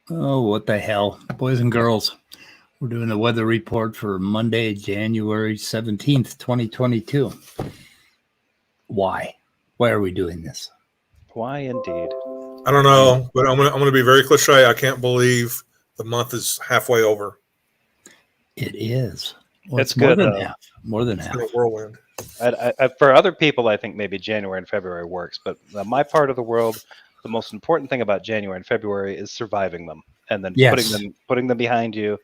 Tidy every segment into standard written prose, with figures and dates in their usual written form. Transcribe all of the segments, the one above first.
Oh, what the hell, boys and girls. We're doing the weather report for Monday, January 17th, 2022. Why? Why are we doing this? Why indeed? I don't know, but I'm gonna be very cliche. I can't believe the month is halfway over. It is. Well, It's more good, than half. More than half. It's been a whirlwind. For other people, I think maybe January and February works, but my part of the world, the most important thing about January and February is surviving them and then putting them behind you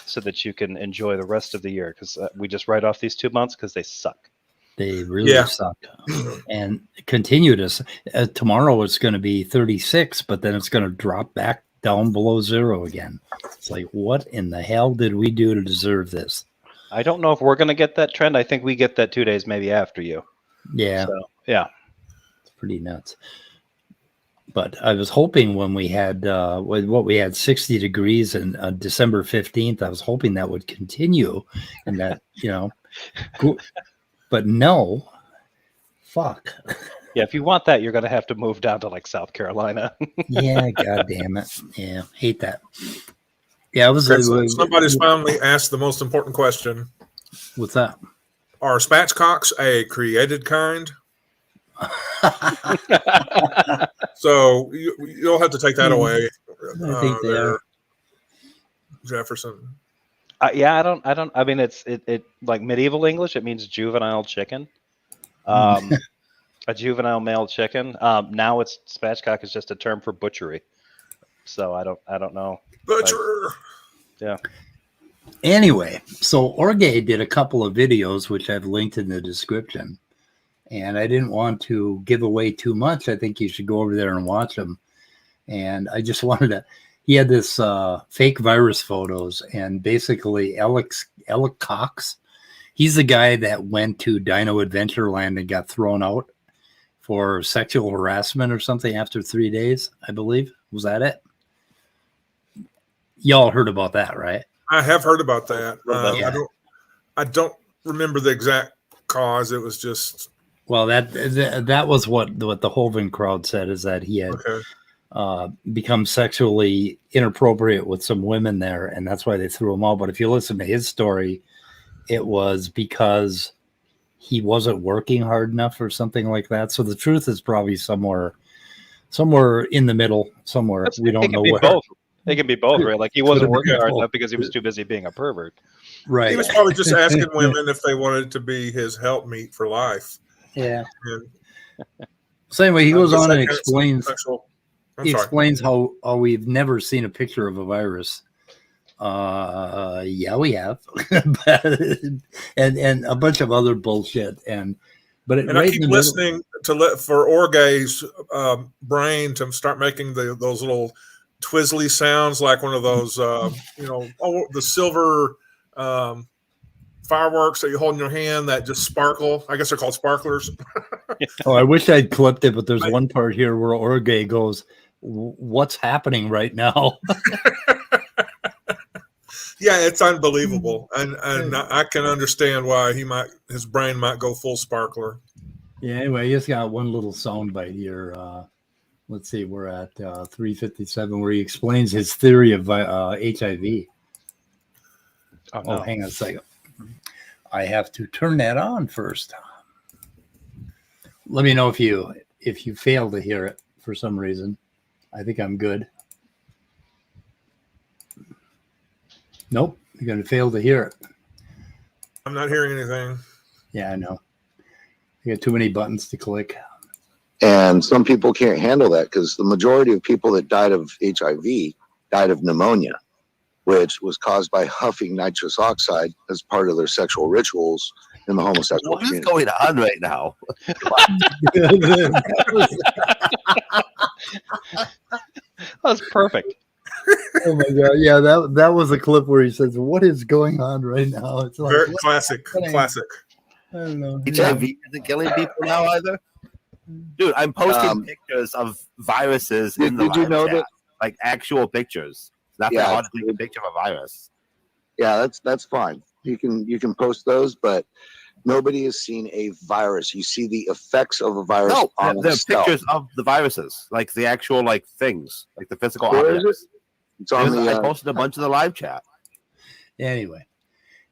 so that you can enjoy the rest of the year, because we just write off these 2 months because they suck. They really suck and continue to. Tomorrow it's going to be 36, but then it's going to drop back down below zero again. It's like, what in the hell did we do to deserve this? I don't know if we're going to get that trend. I think we get that 2 days maybe after you. Yeah. So, yeah. It's pretty nuts. But I was hoping when we had we had 60 degrees on December 15th, I was hoping that would continue and that, but no, fuck. Yeah, if you want that, you're going to have to move down to like South Carolina. Yeah, God damn it. Yeah, hate that. Yeah, it was. Somebody's finally asked the most important question. What's that? Are Patchcocks a created kind? So you'll have to take that away. I think they are. Jefferson. Yeah, I don't. I mean, it like medieval English. It means juvenile chicken. A juvenile male chicken. Now it's spatchcock is just a term for butchery. So I don't know. Butcher. Yeah. Anyway, so Orga did a couple of videos which I've linked in the description, and I didn't want to give away too much. I think you should go over there and watch them. And I just wanted to. He had this fake virus photos, and basically Alex Cox. He's the guy that went to Dino Adventureland and got thrown out for sexual harassment or something after 3 days, I believe. Was that it? Y'all heard about that, right? I have heard about that. I don't remember the exact cause. It was just that was what the Hovind crowd said, is that he had become sexually inappropriate with some women there, and that's why they threw him out. But if you listen to his story, it was because he wasn't working hard enough or something like that. So the truth is probably somewhere in the middle, somewhere. We don't know where. Both. It can be both, right? Like he wasn't working hard enough because he was too busy being a pervert. Right. He was probably just asking women if they wanted to be his helpmeet for life. Yeah. So anyway, he goes on and explains. He explains how we've never seen a picture of a virus. Yeah, we have, and a bunch of other bullshit. But I keep listening for Orga's brain to start making those little twizzly sounds, like one of those, the silver fireworks that you hold in your hand that just sparkle. I guess they're called sparklers. Oh, I wish I'd clipped it, but there's one part here where Orga goes, "What's happening right now?" Yeah, it's unbelievable, and I can understand why his brain might go full sparkler. Yeah. Anyway, he just got one little soundbite here. Let's see, we're at 3:57, where he explains his theory of HIV. Oh, hang on a second. I have to turn that on first. Let me know if you fail to hear it for some reason. I think I'm good. Nope, you're going to fail to hear it. I'm not hearing anything. Yeah, I know. You got too many buttons to click. And some people can't handle that because the majority of people that died of HIV died of pneumonia, which was caused by huffing nitrous oxide as part of their sexual rituals in the homosexual What is community. going on right now? That's perfect. Oh my god! Yeah, that was a clip where he says, "What is going on right now?" It's like Very what- classic. I don't know. HIV isn't killing people now either. Dude, I'm posting pictures of viruses in the did you know chat, that? like actual pictures. It's not that hard to take a picture of a virus. Yeah, that's fine. You can post those, but nobody has seen a virus. You see the effects of a virus No, on they're the cell. pictures of the viruses, like the actual like things, like the physical Where is objects. It's on I the. posted a bunch of the live chat. Anyway,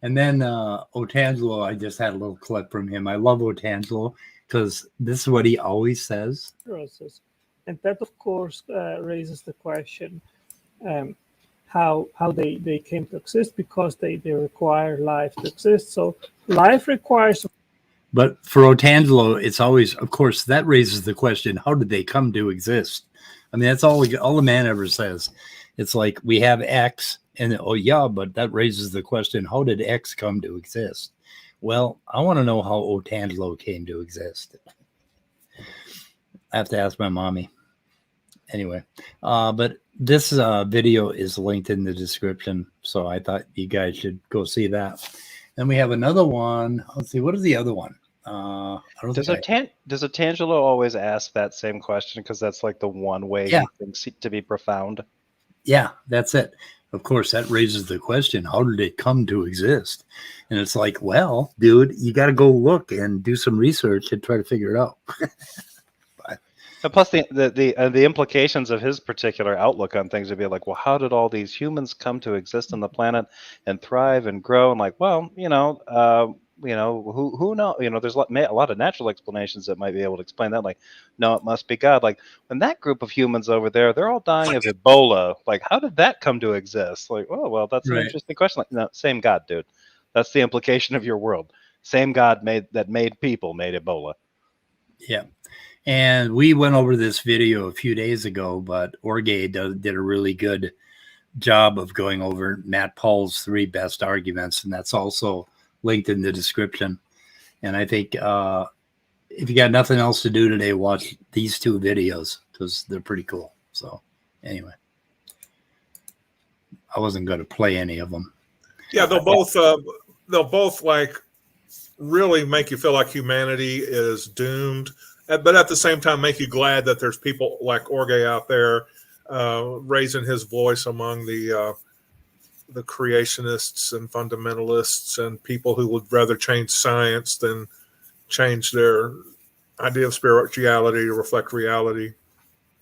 and then Otangelo, I just had a little clip from him. I love Otangelo because this is what he always says. Process. And that, of course, raises the question how they came to exist, because they require life to exist. So life requires. But for Otangelo, it's always, of course, that raises the question: how did they come to exist? I mean, that's all the man ever says. It's like we have X, and oh yeah, but that raises the question: how did X come to exist? Well, I want to know how Otangelo came to exist. I have to ask my mommy. Anyway, but this video is linked in the description, so I thought you guys should go see that. Then we have another one. Let's see, what is the other one? Does Otangelo always ask that same question because that's like the one way he thinks to be profound? Yeah, that's it. Of course, that raises the question: how did it come to exist? And it's like, well, dude, you got to go look and do some research and try to figure it out. And plus, the implications of his particular outlook on things would be like, well, how did all these humans come to exist on the planet and thrive and grow? And like, well, who knows? There's a lot of natural explanations that might be able to explain that. Like, no, it must be God. Like, when that group of humans over there, they're all dying of Ebola. Like, how did that come to exist? Like, oh, well, that's an interesting question. Like, no, same God, dude. That's the implication of your world. Same God made people made Ebola. Yeah. And we went over this video a few days ago, but Orga did a really good job of going over Matt Powell's 3 best arguments, and that's also linked in the description. And I think if you got nothing else to do today, watch these 2 videos because they're pretty cool. So anyway, I wasn't going to play any of them. Yeah, they'll both like really make you feel like humanity is doomed, but at the same time make you glad that there's people like Orga out there raising his voice among the creationists and fundamentalists and people who would rather change science than change their idea of spirituality to reflect reality.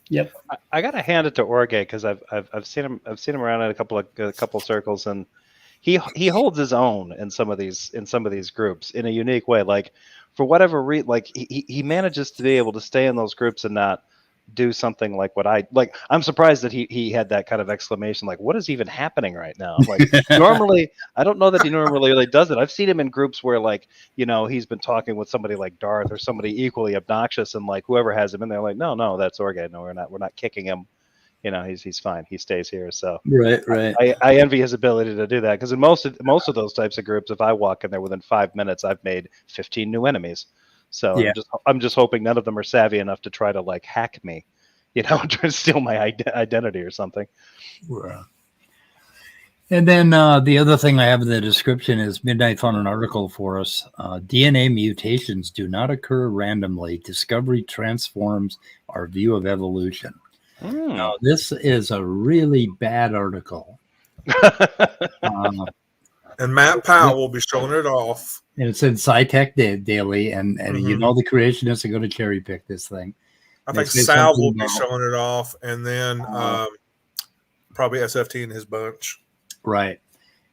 Yep, I gotta hand it to Orga because I've seen him around in a couple of circles, and he holds his own in some of these groups in a unique way. Like, for whatever reason, like he manages to be able to stay in those groups and not do something like what I like. I'm surprised that he had that kind of exclamation, like, what is even happening right now? Like, normally, I don't know that he normally really does it. I've seen him in groups where, like, he's been talking with somebody like Darth or somebody equally obnoxious, and like whoever has him in there, like, no, that's Orga. No, we're not kicking him. He's fine. He stays here. So right. I envy his ability to do that, because in most of those types of groups, if I walk in there within 5 minutes, I've made 15 new enemies. So yeah. I'm just hoping none of them are savvy enough to try to like hack me, try to steal my identity or something. And then the other thing I have in the description is Midnight found an article for us. DNA mutations do not occur randomly. Discovery transforms our view of evolution. Now, this is a really bad article. And Matt Powell will be showing it off. And it's in SciTech Daily, and the creationists are going to cherry pick this thing. I think Sal will be showing it off, and then probably SFT and his bunch. Right.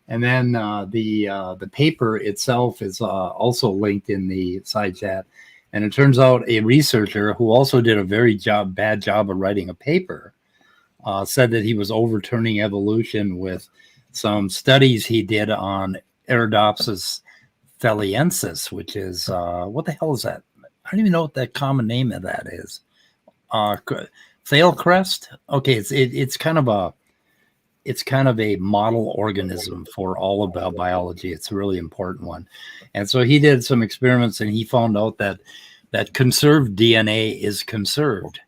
And then the paper itself is also linked in the side chat. And it turns out a researcher who also did a very bad job of writing a paper said that he was overturning evolution with some studies he did on Arabidopsis thaliensis, which is what the hell is that? I don't even know what that common name of that is. Thale crest. Okay, it's kind of it's kind of a model organism for all about biology. It's a really important one. And so he did some experiments and he found out that conserved DNA is conserved.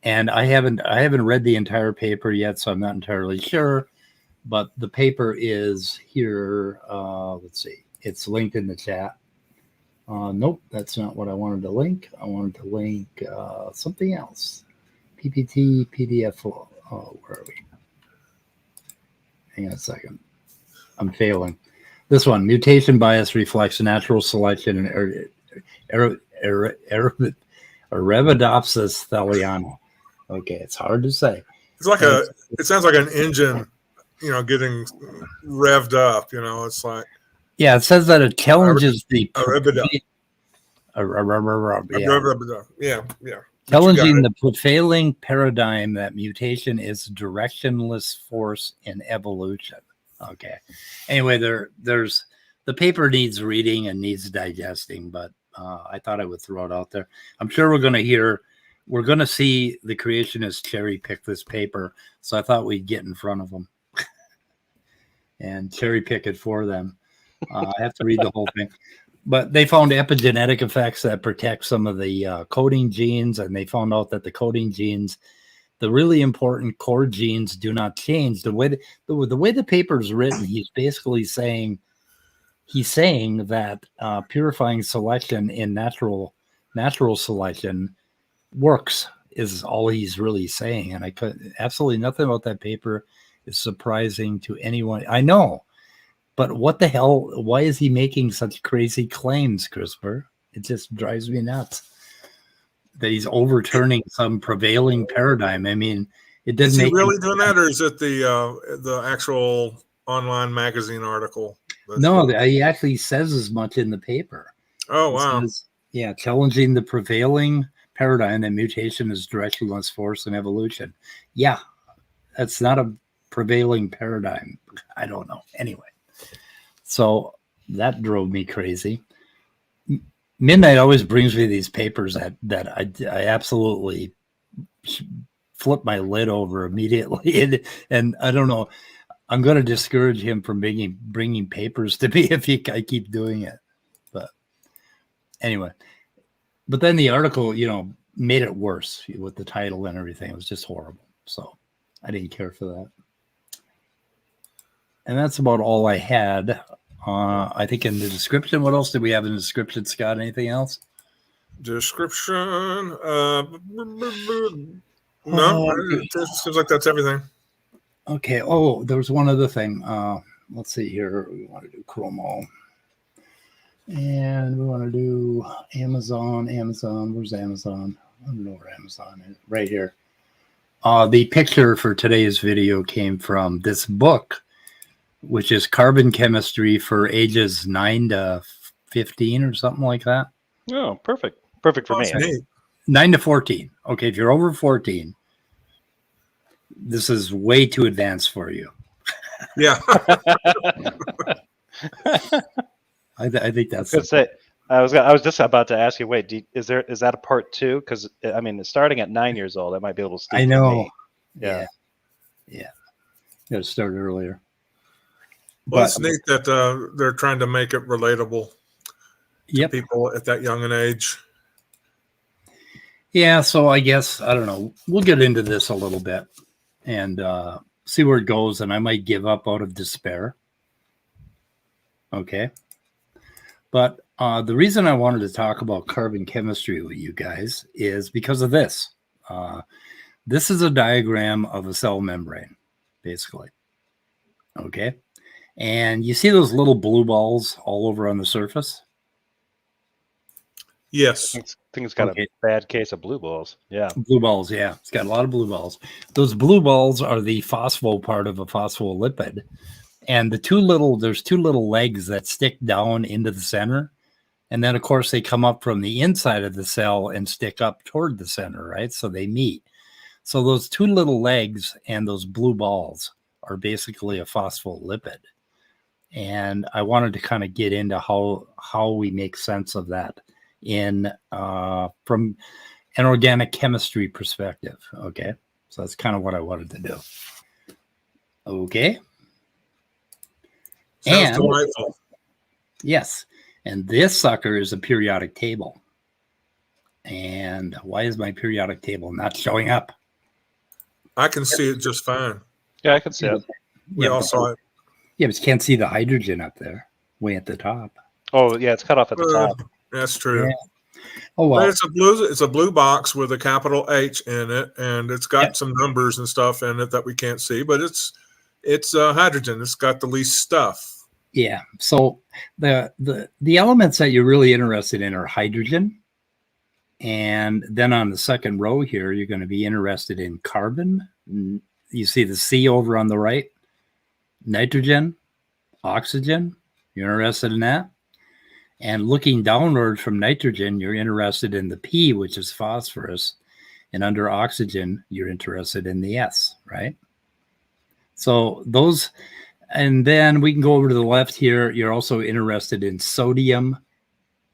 And I haven't read the entire paper yet, so I'm not entirely sure. But the paper is here. Let's see. It's linked in the chat. Nope, that's not what I wanted to link. I wanted to link something else. PPT, PDF. Where are we? Hang on a second. I'm failing. This one, mutation bias reflects natural selection in Arabidopsis thaliana. Okay, it's hard to say. It's like it sounds like an engine, getting revved up. It's like. Yeah, it says that it challenges the challenging the prevailing paradigm that mutation is directionless force in evolution. Okay. Anyway, there's the paper needs reading and needs digesting, but I thought I would throw it out there. I'm sure we're going to see the creationists cherry pick this paper, so I thought we'd get in front of them and cherry pick it for them. I have to read the whole thing. But they found epigenetic effects that protect some of the coding genes, and they found out that the coding genes, the really important core genes, do not change. The way the paper is written, he's basically saying that purifying selection in natural selection works, is all he's really saying. And I could absolutely nothing about that paper is surprising to anyone. I know. But what the hell? Why is he making such crazy claims, Christopher? It just drives me nuts that he's overturning some prevailing paradigm. I mean, it doesn't. Is he make really doing that, or is it the actual online magazine article? No, he actually says as much in the paper. Oh, wow. Says, yeah, challenging the prevailing paradigm that mutation is directionless force in evolution. Yeah, that's not a prevailing paradigm. I don't know. Anyway. So that drove me crazy. Midnight always brings me these papers that I absolutely flip my lid over immediately. And I don't know, I'm going to discourage him from bringing papers to me if I keep doing it. But anyway, but then the article, made it worse with the title and everything. It was just horrible. So I didn't care for that. And that's about all I had. I think in the description. What else did we have in the description, Scott? Anything else? Description. No, it seems like that's everything. Okay. Oh, there was one other thing. Let's see here. We want to do Chromo. And we want to do Amazon. Where's Amazon? I don't know where Amazon is. Right here. The picture for today's video came from this book, which is Carbon Chemistry for ages 9 to 15 or something like that. Oh, perfect. Perfect for me. Neat. 9 to 14. Okay, if you're over 14, this is way too advanced for you. Yeah. I think that's. I was just about to ask you. Wait, is that a part 2? Because I mean, starting at 9 years old, I might be able to. I know. Yeah. Got to start earlier. Well, it's neat that they're trying to make it relatable to people at that young an age. Yeah, so I guess, I don't know, we'll get into this a little bit and see where it goes, and I might give up out of despair. Okay. But the reason I wanted to talk about carbon chemistry with you guys is because of this. This is a diagram of a cell membrane, basically. Okay. And you see those little blue balls all over on the surface? Yes. I think it's got a bad case of blue balls. Yeah. Blue balls, yeah. It's got a lot of blue balls. Those blue balls are the phospho part of a phospholipid. And there's two little legs that stick down into the center. And then, of course, they come up from the inside of the cell and stick up toward the center, right? So they meet. So those two little legs and those blue balls are basically a phospholipid. And I wanted to kind of get into how we make sense of that in from an organic chemistry perspective. Okay, so that's kind of what I wanted to do. Okay. Sounds delightful. Yes. And this sucker is a periodic table. And why is my periodic table not showing up? I can see it just fine. Yeah, I can see it. We all saw it. Yeah, but you can't see the hydrogen up there, way at the top. Oh, yeah, it's cut off at the top. That's true. Yeah. Oh well. But it's a blue box with a capital H in it, and it's got some numbers and stuff in it that we can't see. But it's hydrogen. It's got the least stuff. Yeah. So the elements that you're really interested in are hydrogen, and then on the second row here, you're going to be interested in carbon. You see the C over on the right. Nitrogen, oxygen. You're interested in that. And looking downward from nitrogen, you're interested in the P, which is phosphorus. And under oxygen, you're interested in the S, right? So those, and then we can go over to the left here. You're also interested in sodium,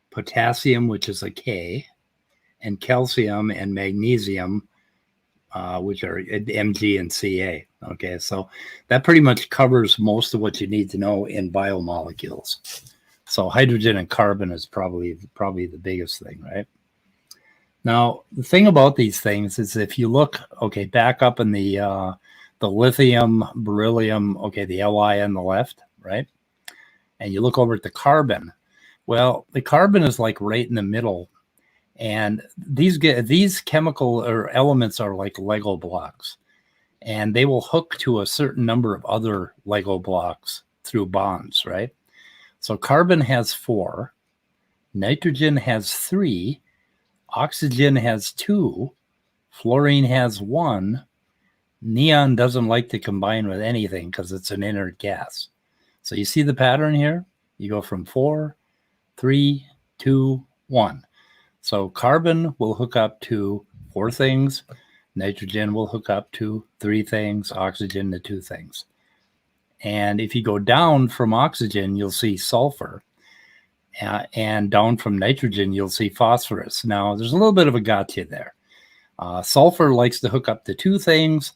potassium, which is a K, and calcium and magnesium, which are Mg and Ca. Okay, so that pretty much covers most of what you need to know in biomolecules. So hydrogen and carbon is probably the biggest thing, right? Now, the thing about these things is if you look, okay, back up in the lithium, beryllium, okay, the Li on the left, right? And you look over at the carbon. Well, the carbon is like right in the middle. And these chemical or elements are like Lego blocks. And they will hook to a certain number of other Lego blocks through bonds, right? So carbon has 4, nitrogen has 3, oxygen has 2, fluorine has 1, neon doesn't like to combine with anything because it's an inert gas. So you see the pattern here? You go from 4, 3, 2, 1. So carbon will hook up to 4 things, nitrogen will hook up to 3 things, oxygen to 2 things. And if you go down from oxygen, you'll see sulfur. And down from nitrogen, you'll see phosphorus. Now, there's a little bit of a gotcha there. Sulfur likes to hook up to 2 things.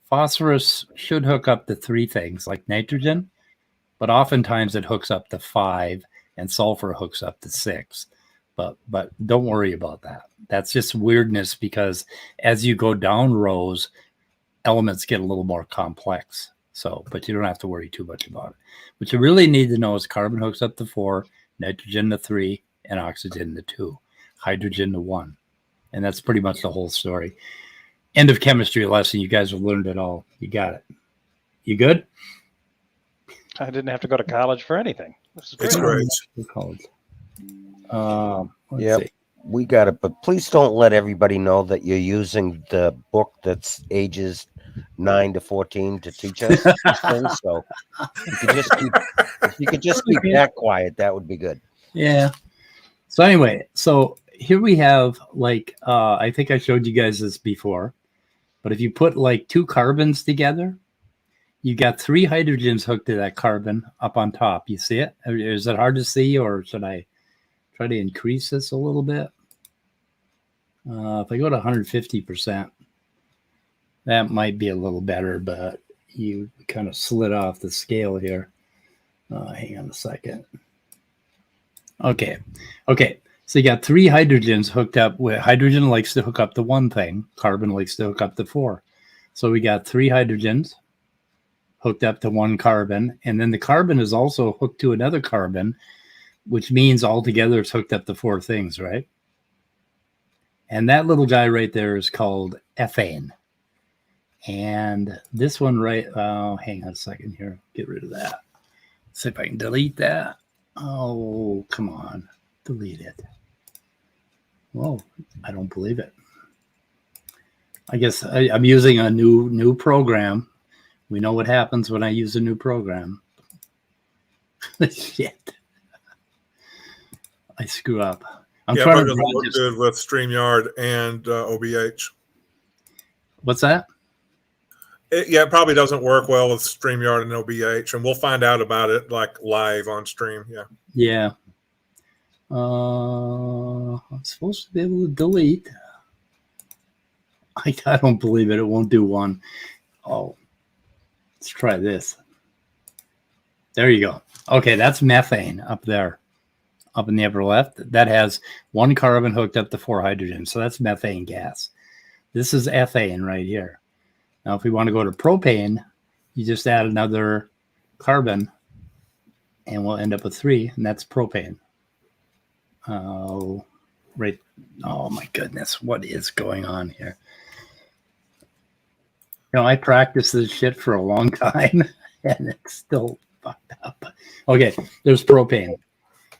Phosphorus should hook up to 3 things, like nitrogen. But oftentimes it hooks up to 5, and sulfur hooks up to 6. But don't worry about that. That's just weirdness because as you go down rows, elements get a little more complex. So, but you don't have to worry too much about it. What you really need to know is carbon hooks up to 4, nitrogen to 3, and oxygen to 2, hydrogen to 1. And that's pretty much the whole story. End of chemistry lesson. You guys have learned it all. You got it. You good? I didn't have to go to college for anything. This is great. College. Yeah, we got it. But please don't let everybody know that you're using the book that's ages 9 to 14 to teach us these things. So if you could just keep that quiet, that would be good. Yeah. So anyway, so here we have like I think I showed you guys this before, but if you put like 2 carbons together, you got 3 hydrogens hooked to that carbon up on top. You see it? Is it hard to see, or should I try to increase this a little bit? If I go to 150%, that might be a little better, but you kind of slid off the scale here. Hang on a second. Okay. So you got 3 hydrogens hooked up. Hydrogen likes to hook up to 1 thing. Carbon likes to hook up to 4. So we got 3 hydrogens hooked up to 1 carbon. And then the carbon is also hooked to another carbon, which means altogether it's hooked up to 4 things, right? And that little guy right there is called ethane. And this one right, hang on a second here. Get rid of that. See if I can delete that. Oh, come on. Delete it. Whoa, I don't believe it. I guess I'm using a new program. We know what happens when I use a new program. Shit. I screw up. I'm trying to look good with StreamYard and OBH. What's that? It probably doesn't work well with StreamYard and OBH, and we'll find out about it like live on stream. Yeah. I'm supposed to be able to delete. I don't believe it. It won't do one. Oh. Let's try this. There you go. Okay, that's methane up there, up in the upper left. That has 1 carbon hooked up to 4 hydrogens. So that's methane gas. This is ethane right here. Now, if we want to go to propane, you just add another carbon, and we'll end up with 3, and that's propane. Right. Oh, my goodness. What is going on here? I practiced this shit for a long time, and it's still fucked up. Okay, there's propane.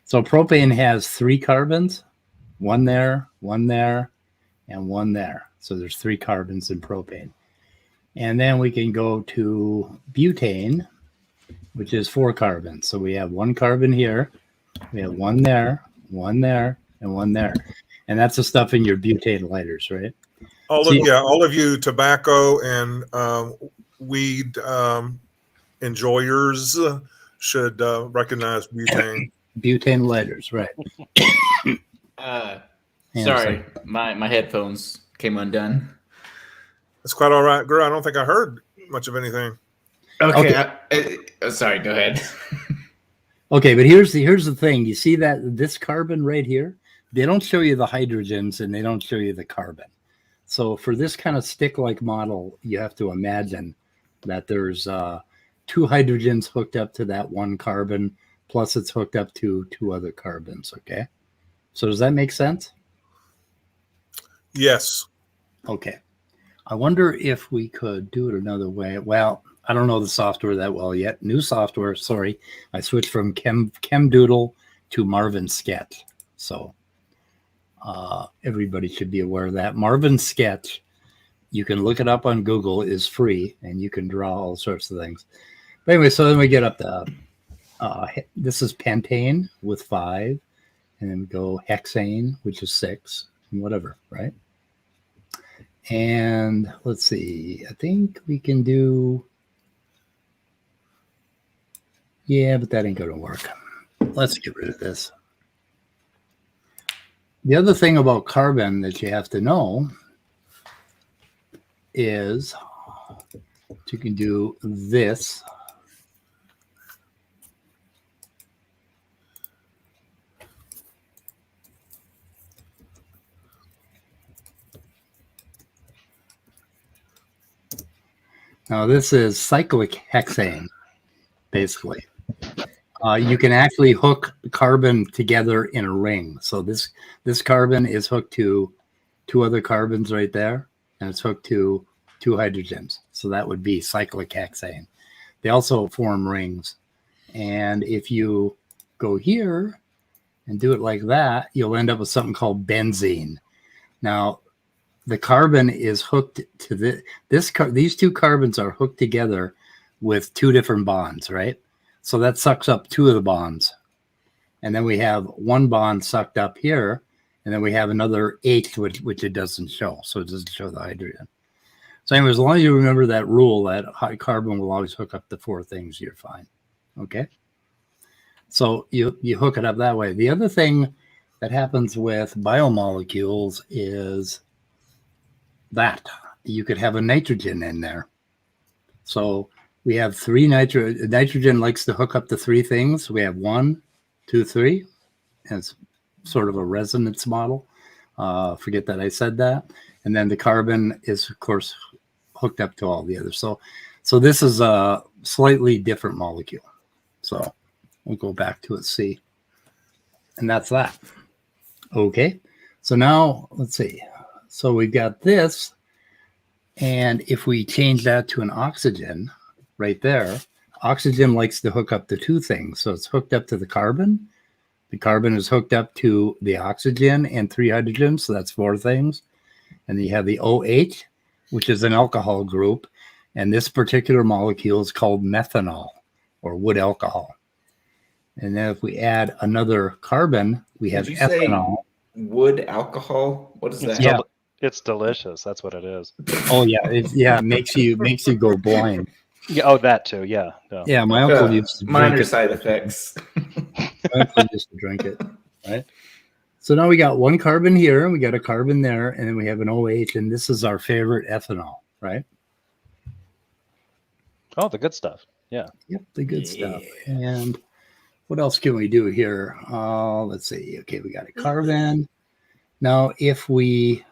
So propane has 3 carbons, 1 there, 1 there, and 1 there. So there's 3 carbons in propane. And then we can go to butane, which is 4 carbons. So we have 1 carbon here, we have 1 there, 1 there, and 1 there. And that's the stuff in your butane lighters, right? All of you tobacco and weed enjoyers should recognize butane. Butane lighters, right? Sorry, my headphones came undone. It's quite all right, girl. I don't think I heard much of anything. Okay. Sorry, go ahead. Okay, but here's the thing. You see that this carbon right here? They don't show you the hydrogens and they don't show you the carbon. So for this kind of stick-like model, you have to imagine that there's 2 hydrogens hooked up to that 1 carbon, plus it's hooked up to 2 other carbons, okay? So does that make sense? Yes. Okay. I wonder if we could do it another way. Well, I don't know the software that well yet. New software, sorry. I switched from ChemDoodle to Marvin Sketch. So everybody should be aware of that. Marvin Sketch, you can look it up on Google, is free, and you can draw all sorts of things. But anyway, so then we get up to, this is pentane with 5, and then we go hexane, which is 6, and whatever, right? And let's see, I think we can do, yeah, but that ain't going to work. Let's get rid of this. The other thing about carbon that you have to know is you can do this. Now, this is cyclic hexane, basically. You can actually hook carbon together in a ring. So this carbon is hooked to 2 other carbons right there, and it's hooked to 2 hydrogens. So that would be cyclic hexane. They also form rings. And if you go here and do it like that, you'll end up with something called benzene. Now, the carbon is hooked to these 2 carbons are hooked together with 2 different bonds, right? So that sucks up 2 of the bonds. And then we have 1 bond sucked up here, and then we have another H, which it doesn't show. So it doesn't show the hydrogen. So anyway, as long as you remember that rule, that high carbon will always hook up to 4 things, you're fine. Okay? So you hook it up that way. The other thing that happens with biomolecules is that you could have a nitrogen in there. So we have 3 nitrogen likes to hook up to 3 things. We have 1, 2, 3. And it's sort of a resonance model. Forget that I said that. And then the carbon is, of course, hooked up to all the others. So this is a slightly different molecule. So we'll go back to it, C. And that's that. Okay. So now let's see. So we've got this. And if we change that to an oxygen right there, oxygen likes to hook up to 2 things. So it's hooked up to the carbon. The carbon is hooked up to the oxygen and 3 hydrogens. So that's 4 things. And then you have the OH, which is an alcohol group. And this particular molecule is called methanol, or wood alcohol. And then if we add another carbon, we have ethanol. Wood alcohol? What is that? Yeah. It's delicious. That's what it is. Oh yeah, it makes you go blind. Yeah. Oh, that too. Yeah. No. Yeah, my uncle used to drink minor it. side effects. My uncle used to drink it. Right. So now we got 1 carbon here, and we got a carbon there, and then we have an OH, and this is our favorite ethanol, right? Oh, the good stuff. Yeah. Yep, the good stuff. And what else can we do here? Let's see. Okay, we got a carbon. Now, if we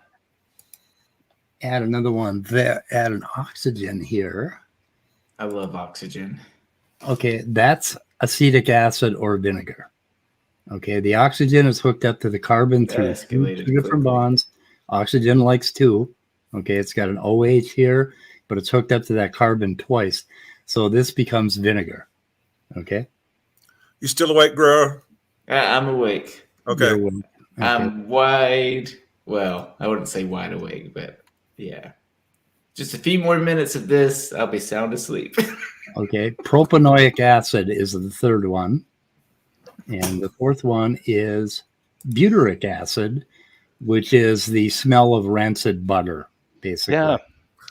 add another one, add an oxygen here. I love oxygen. Okay, that's acetic acid or vinegar. Okay, the oxygen is hooked up to the carbon through two different bonds. Oxygen likes 2. Okay, it's got an OH here, but it's hooked up to that carbon twice. So this becomes vinegar. Okay. You still awake, bro? I'm awake. Okay. Okay. I'm wide. Well, I wouldn't say wide awake, but yeah. Just a few more minutes of this, I'll be sound asleep. Okay. Propanoic acid is the third one. And the fourth one is butyric acid, which is the smell of rancid butter, basically. Yeah.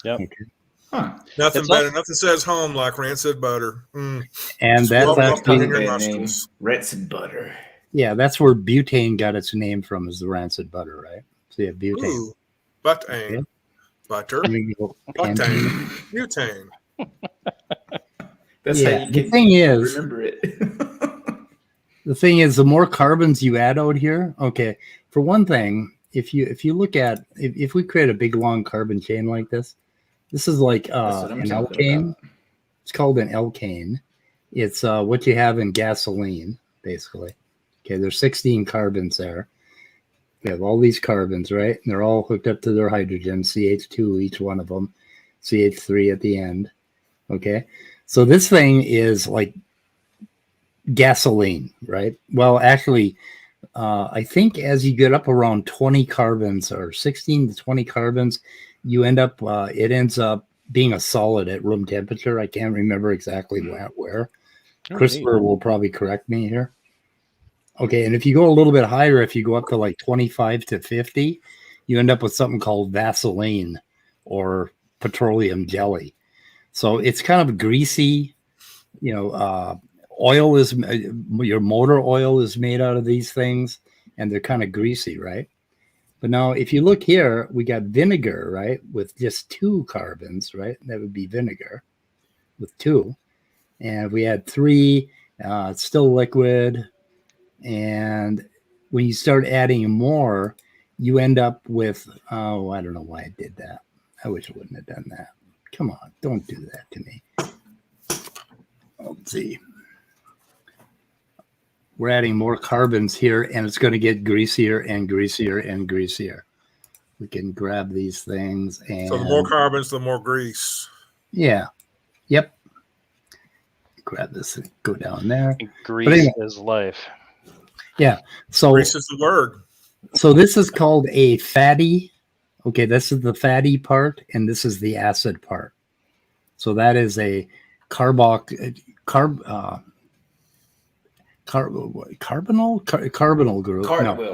Yep. Okay. Huh. Nothing It's better. Nothing says home like rancid butter. And Just that's roll it up in actually, your Bad nostrils. name, rancid butter. yeah, that's where butane got its name from, is the rancid butter, right? So you have butane. Ooh, butane. Okay. Butter. There we go. Butane. Butane. That's Yeah, how you the can thing is, remember it. the more carbons you add out here, okay, for one thing, if you look at, if we create a big long carbon chain like this is like That's what I'm an talking alkane. about. It's called an alkane. It's what you have in gasoline, basically. Okay, there's 16 carbons there. We have all these carbons, right? And they're all hooked up to their hydrogen, CH2, each one of them, CH3 at the end. Okay, so this thing is like gasoline, right? Well, actually, I think as you get up around 20 carbons or 16 to 20 carbons, you end up, it ends up being a solid at room temperature. I can't remember exactly where. Christopher will probably correct me here. Okay, and if you go a little bit higher, if you go up to like 25 to 50, you end up with something called Vaseline or petroleum jelly. So it's kind of greasy, oil is, your motor oil is made out of these things, and they're kind of greasy, right? But now if you look here, we got vinegar, right? With just 2 carbons, right? That would be vinegar with 2. And if we add 3, it's still liquid. And when you start adding more, you end up with, oh, I don't know why I did that. I wish I wouldn't have done that. Come on, don't do that to me. Let's see. We're adding more carbons here, and it's going to get greasier and greasier and greasier. We can grab these things. And So the more carbons, the more grease. yeah. Yep. Grab this and go down there. Grease is life. Yeah. So Grease is the word. So this is called a fatty. Okay, this is the fatty part, and this is the acid part. So that is a carbonyl group. No,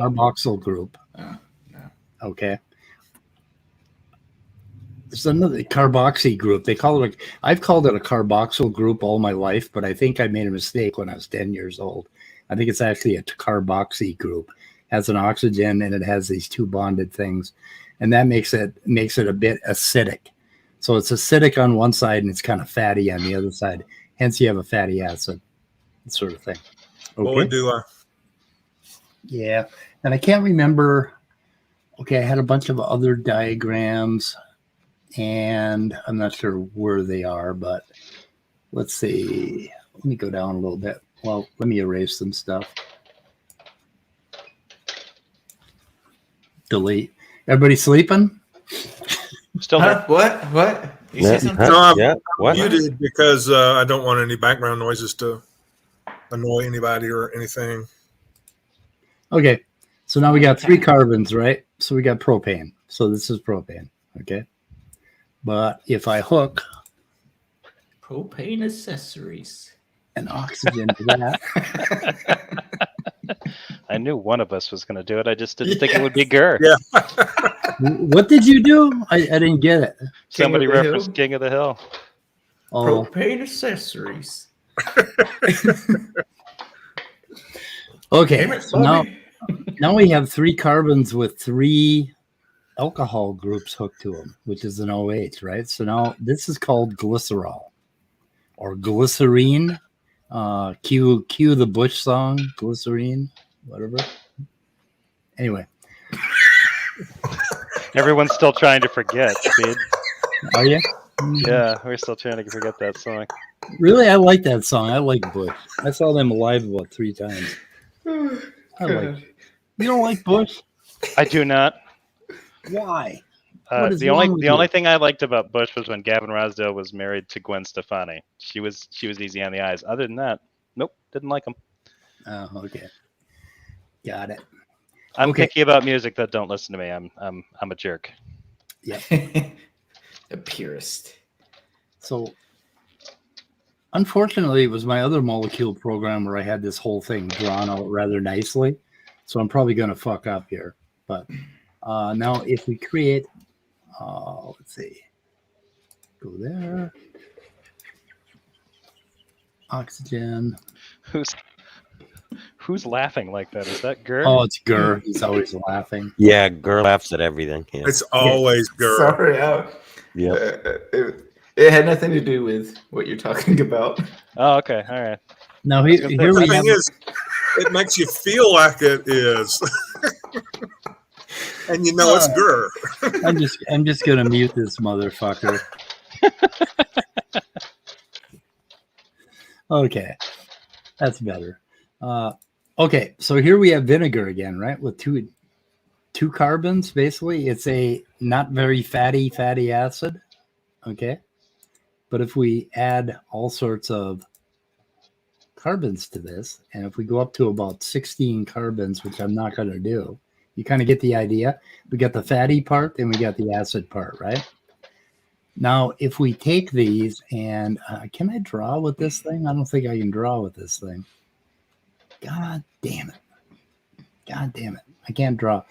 carboxyl group. Okay. It's another carboxy group. They call it I've called it a carboxyl group all my life, but I think I made a mistake when I was 10 years old. I think it's actually a carboxy group. It has an oxygen and it has these 2 bonded things, and that makes it a bit acidic. So it's acidic on one side and it's kind of fatty on the other side. Hence, you have a fatty acid, sort of thing. Okay. Boy, do I. Yeah, and I can't remember. Okay, I had a bunch of other diagrams, and I'm not sure where they are, but let's see. Let me go down a little bit. Well, let me erase some stuff. Delete. Everybody sleeping? Still there. What? You Yeah, say something? No, I'm what? muted because I don't want any background noises to annoy anybody or anything. Okay, so now we got 3 carbons, right? So we got propane. So this is propane, okay? But if I hook Propane accessories. an oxygen to that, I knew one of us was going to do it. I just didn't think it would be Gurr. Yeah. what did you do? I didn't get it. Somebody King of the referenced Hill? King of the Hill. Oh, Propane accessories. okay. So now we have 3 carbons with 3 alcohol groups hooked to them, which is an OH, right? So now this is called glycerol. or glycerine. Cue the Bush song, glycerine, whatever. Anyway. Everyone's still trying to forget, Speed. Are you? Yeah, we're still trying to forget that song. Really, I like that song. I like Bush. I saw them live about 3 times. I like. You don't like Bush? I do not. Why? The only thing I liked about Bush was when Gavin Rossdale was married to Gwen Stefani. She was easy on the eyes. Other than that, nope, didn't like him. Oh, okay. Got it. I'm picky about music that don't listen to me. I'm a jerk. Yeah. A purist. So, unfortunately, it was my other molecule program where I had this whole thing drawn out rather nicely. So I'm probably going to fuck up here. But now if we create, let's see, go there. Oxygen. Who's laughing like that? Is that Gur? Oh, it's Gur. He's always laughing. Yeah, Gur laughs at everything. Yeah. It's always Gur. Sorry, Yeah. it had nothing to do with what you're talking about. Oh, okay. All right. Now here The we thing have. is, it makes you feel like it is, and you know it's Gur. I'm just gonna mute this motherfucker. Okay, that's better. Okay, so here we have vinegar again, right? With two carbons, basically. It's a not very fatty acid. Okay, but if we add all sorts of carbons to this, and if we go up to about 16 carbons, which I'm not going to do, you kind of get the idea. We got the fatty part, then we got the acid part, right? Now, if we take these and can I draw with this thing? I don't think I can draw with this thing. God damn it. I can't draw.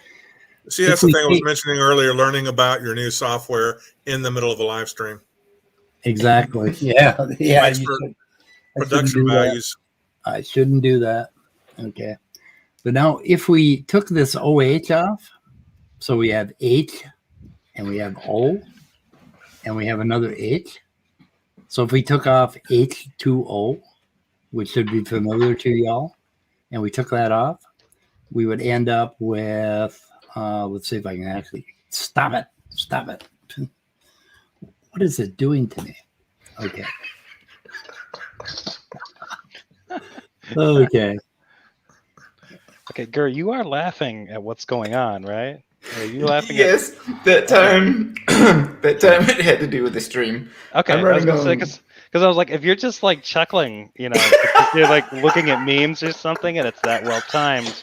See, that's the thing I was mentioning earlier, learning about your new software in the middle of a live stream. Exactly. Yeah. Production values. I shouldn't do that. Okay. But now if we took this OH off, so we have H and we have O and we have another H. So if we took off H2O, which should be familiar to y'all, and we took that off, we would end up with, let's see if I can actually, stop it. What is it doing to me? Okay. Okay. Okay, Gur, you are laughing at what's going on, right? Are you laughing? Yes, that time. That time it had to do with the stream. Okay, I was gonna say because I was like, if you're just like chuckling, if you're like looking at memes or something, and it's that well timed,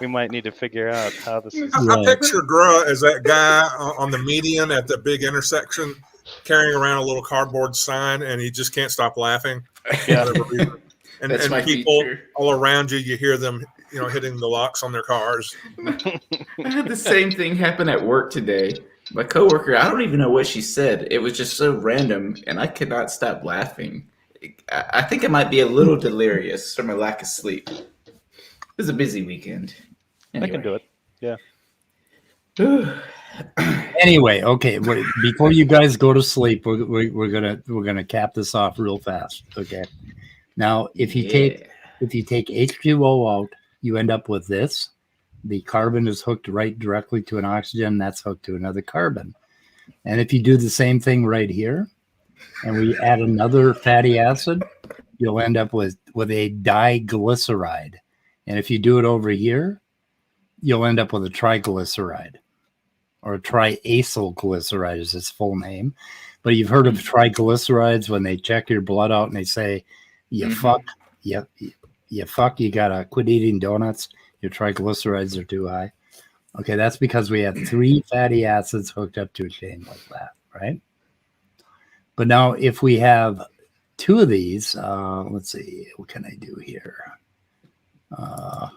we might need to figure out how this is. I picture Gur as that guy on the median at the big intersection, carrying around a little cardboard sign, and he just can't stop laughing. Yeah. And people all around you, you hear them, hitting the locks on their cars. I had the same thing happen at work today. My coworker, I don't even know what she said. It was just so random, and I could not stop laughing. I think I might be a little delirious from a lack of sleep. It was a busy weekend. Anyway. I can do it. Yeah. Anyway, okay. Before you guys go to sleep, we're gonna cap this off real fast. Okay. Now, if you take H2O out, you end up with this. The carbon is hooked right directly to an oxygen. That's hooked to another carbon. And if you do the same thing right here, and we add another fatty acid, you'll end up with a diglyceride. And if you do it over here, you'll end up with a triglyceride, or a triacyl glyceride is its full name. But you've heard of triglycerides when they check your blood out and they say, you gotta quit eating donuts. Your triglycerides are too high. Okay, that's because we have 3 fatty acids hooked up to a chain like that, right? But now if we have 2 of these, let's see, what can I do here? I'm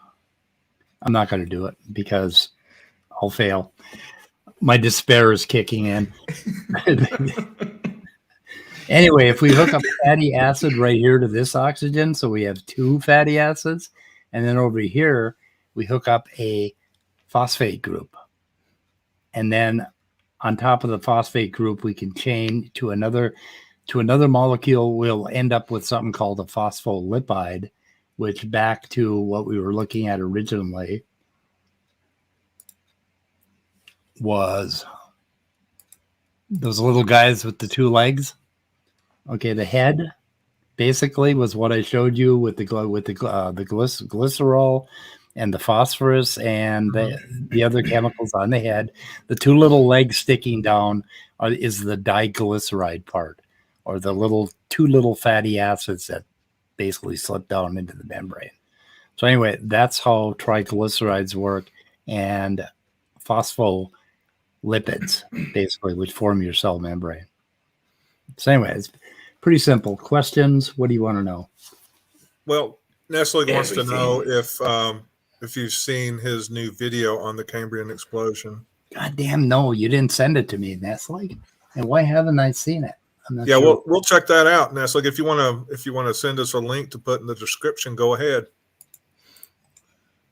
not going to do it because I'll fail. My despair is kicking in. Anyway, if we hook up fatty acid right here to this oxygen, so we have 2 fatty acids, and then over here, we hook up a phosphate group. And then on top of the phosphate group, we can chain to another to another molecule, we'll end up with something called a phospholipid, which, back to what we were looking at originally, was those little guys with the two legs. Okay, the head basically was what I showed you with the glycerol and the phosphorus and the other chemicals on the head. The two little legs sticking down is the diglyceride part, or the two little fatty acids that basically slip down into the membrane. So anyway, that's how triglycerides work, and phospholipids, basically, which form your cell membrane. So anyway, it's pretty simple. Questions? What do you want to know? Well, Nestle wants to know if you've seen his new video on the Cambrian explosion. Goddamn, no, you didn't send it to me, Nestle. And why haven't I seen it? I'm not Yeah, sure. we'll check that out, Nestle. If you want to send us a link to put in the description, go ahead.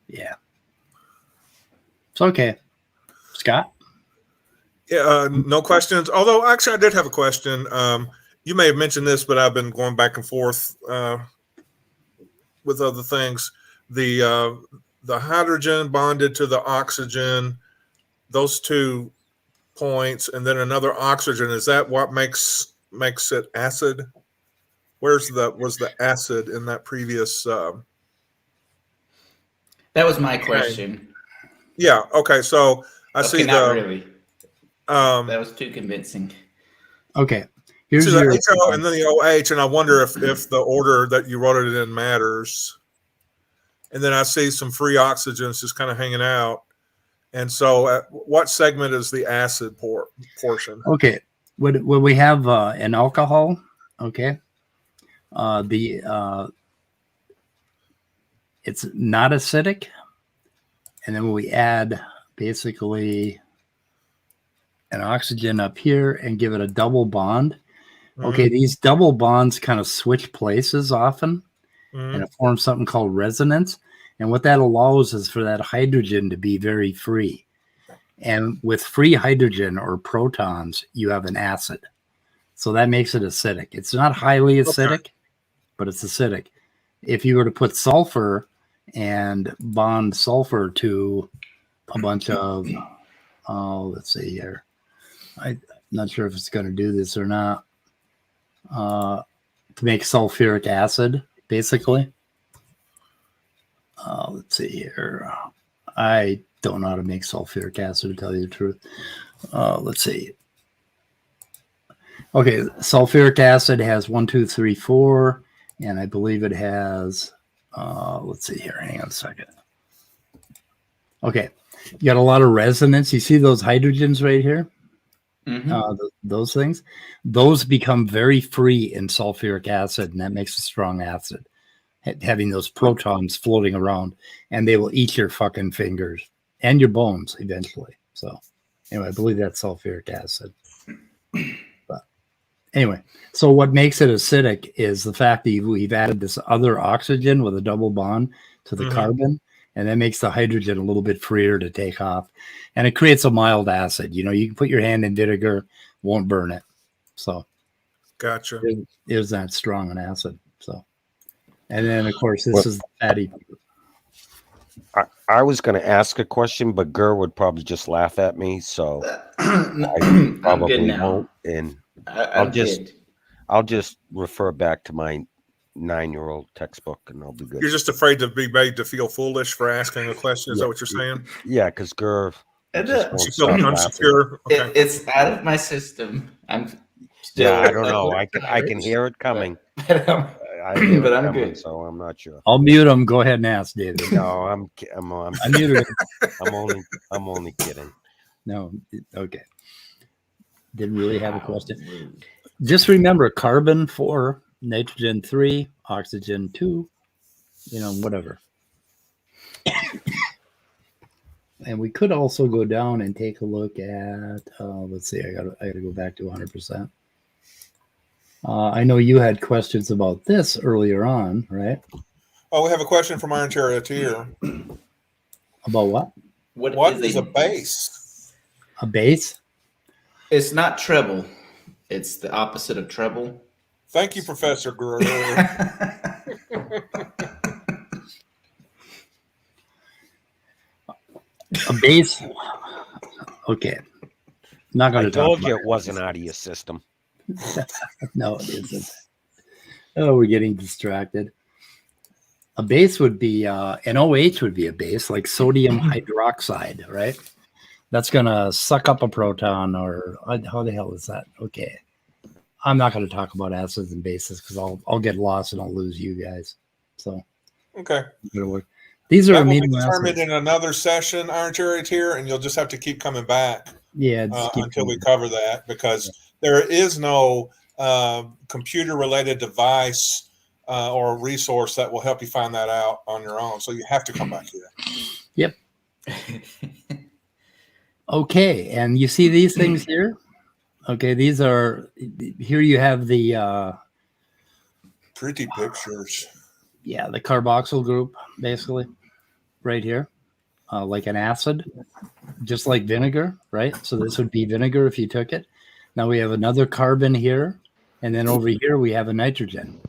Yeah. It's okay. Scott? Yeah, no questions. Although, actually, I did have a question. You may have mentioned this, but I've been going back and forth with other things. The hydrogen bonded to the oxygen, those 2 points, and then another oxygen. Is that what makes it acid? Was the acid in that previous? That was my question. Yeah. Okay. So I see not really. That was too convincing. Okay. Here's the your HO and then the OH, and I wonder if the order that you wrote it in matters. And then I see some free oxygens just kind of hanging out. And so, what segment is the acid portion? Okay. When we have an alcohol, okay, it's not acidic. And then when we add basically an oxygen up here and give it a double bond, okay, these double bonds kind of switch places often, and it forms something called resonance. And what that allows is for that hydrogen to be very free. And with free hydrogen or protons, you have an acid. So that makes it acidic. It's not highly acidic, but it's acidic. If you were to put sulfur and bond sulfur to a bunch of, let's see here. I'm not sure if it's going to do this or not. To make sulfuric acid, basically. Let's see here. I don't know how to make sulfuric acid, to tell you the truth. Let's see. Okay, sulfuric acid has 1, 2, 3, 4, and I believe it has, let's see here. Hang on a second. Okay, you got a lot of resonance. You see those hydrogens right here? Those things? Those become very free in sulfuric acid, and that makes a strong acid, having those protons floating around, and they will eat your fucking fingers and your bones eventually. So anyway, I believe that's sulfuric acid. But anyway, so what makes it acidic is the fact that we've added this other oxygen with a double bond to the carbon, and that makes the hydrogen a little bit freer to take off, and it creates a mild acid. You know, you can put your hand in vinegar, won't burn it. So gotcha. It is that strong an acid. So, and then of course this is the fatty. I was going to ask a question, but Gur would probably just laugh at me, so I probably won't. And I'll just refer back to my 9-year-old textbook, and I'll be good. You're just afraid to be made to feel foolish for asking a question. Is that what you're saying? Yeah, because Gur, she feels unsecure. Okay. It's out of my system. I'm still. Yeah, I don't know. I can hear it coming. But I'm good. So I'm not sure. I'll mute him. Go ahead and ask, David. No, I'm muted. I'm only kidding. No, okay. Didn't really have a question. Just remember, carbon 4, nitrogen 3, oxygen 2. You know, whatever. And we could also go down and take a look at. Let's see. I gotta go back to 100%. I know you had questions about this earlier on, right? Oh, we have a question from Iron Charioteer. About what? What is a base? A base? It's not treble. It's the opposite of treble. Thank you, Professor Guru. A base. Okay. Not going I to talk told about you it wasn't out of your system. No, it isn't. Oh, we're getting distracted. A base would be an OH would be a base, like sodium hydroxide, right? That's going to suck up a proton, or how the hell is that? Okay. I'm not going to talk about acids and bases because I'll get lost and I'll lose you guys. So Okay. These are That will be amino determined acids. in another session, Iron Charioteer, and you'll just have to keep coming back until we cover that, because there is no computer-related device or resource that will help you find that out on your own. So you have to come back here. Yep. Okay, and you see these things here? Okay, these are, here you have the pretty pictures. Yeah, the carboxyl group, basically, right here, like an acid, just like vinegar, right? So this would be vinegar if you took it. Now we have another carbon here, and then over here we have a nitrogen.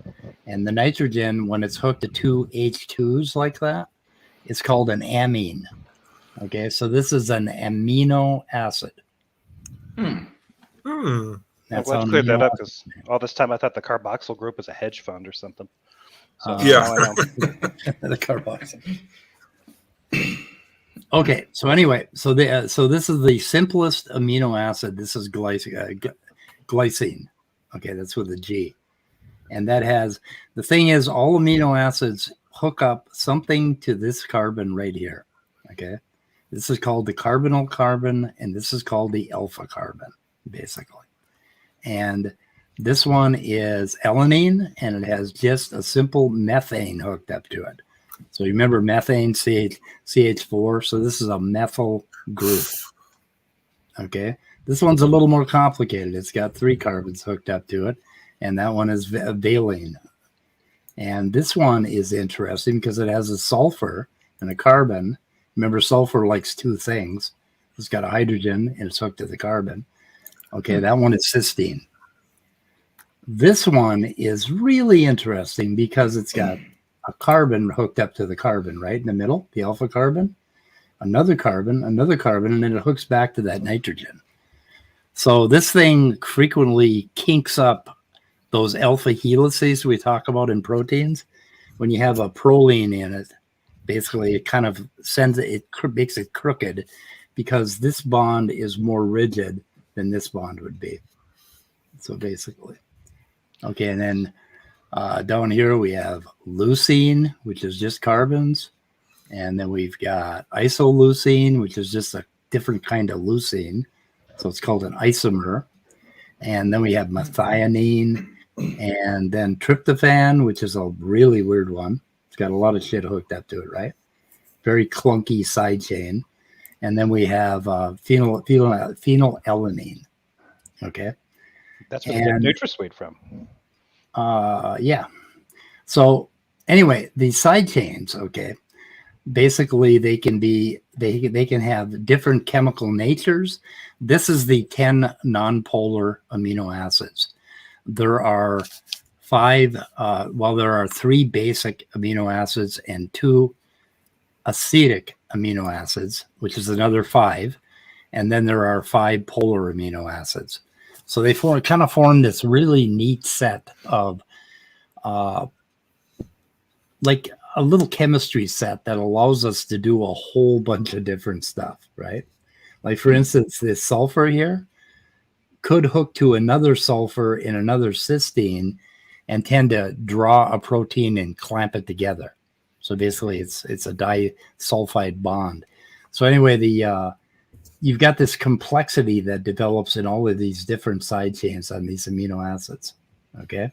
And the nitrogen, when it's hooked to two H2s like that, it's called an amine. Okay, so this is an amino acid. That's let's clear that up, because all this time I thought the carboxyl group was a hedge fund or something. So yeah, now I know. The carboxyl. Okay, so anyway, so this is the simplest amino acid. This is glycine. Okay, that's with a G, and that has, the thing is, all amino acids hook up something to this carbon right here. Okay, this is called the carbonyl carbon, and this is called the alpha carbon, basically. And this one is alanine, and it has just a simple methane hooked up to it. So you remember methane, CH4. So this is a methyl group. Okay. This one's a little more complicated. It's got 3 carbons hooked up to it, and that one is valine. And this one is interesting because it has a sulfur and a carbon. Remember, sulfur likes 2 things. It's got a hydrogen, and it's hooked to the carbon. Okay, that one is cysteine. This one is really interesting because it's got a carbon hooked up to the carbon right in the middle, the alpha carbon, another carbon, and then it hooks back to that nitrogen. So this thing frequently kinks up those alpha helices we talk about in proteins. When you have a proline in it, basically it kind of makes it crooked because this bond is more rigid than this bond would be. So basically. Okay, and then down here we have leucine, which is just carbons. And then we've got isoleucine, which is just a different kind of leucine. So it's called an isomer. And then we have methionine, and then tryptophan, which is a really weird one. It's got a lot of shit hooked up to it, right? Very clunky side chain. And then we have phenylalanine. Okay. That's where they get NutraSweet from. Yeah. So anyway, these side chains, okay, basically they can have different chemical natures. This is the 10 nonpolar amino acids. There are 5, there are 3 basic amino acids and 2 acidic amino acids, which is another 5. And then there are 5 polar amino acids. So they kind of form this really neat set of like a little chemistry set that allows us to do a whole bunch of different stuff, right? Like, for instance, this sulfur here could hook to another sulfur in another cysteine and tend to draw a protein and clamp it together. So basically it's a disulfide bond. So anyway, you've got this complexity that develops in all of these different side chains on these amino acids, okay?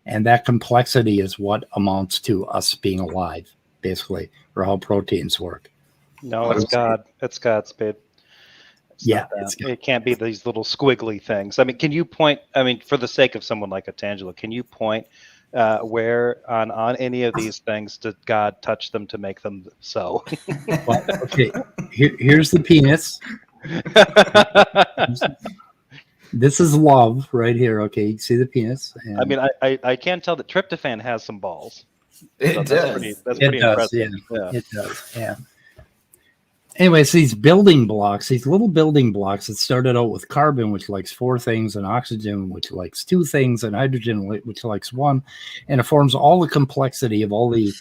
And that complexity is what amounts to us being alive, basically, or how proteins work. No, it's God. It's God's speed. It can't be these little squiggly things. I mean, can you point, for the sake of someone like a Tangelo, can you point where on any of these things did God touch them to make them so? Well, okay, here's the penis. This is love right here. Okay, you can see the penis. And I mean, I can tell that tryptophan has some balls. It So does. That's it pretty does. impressive. Yeah, it does. Yeah. Anyways, these building blocks, these little building blocks that started out with carbon, which likes 4 things, and oxygen, which likes 2 things, and hydrogen, which likes 1, and it forms all the complexity of all the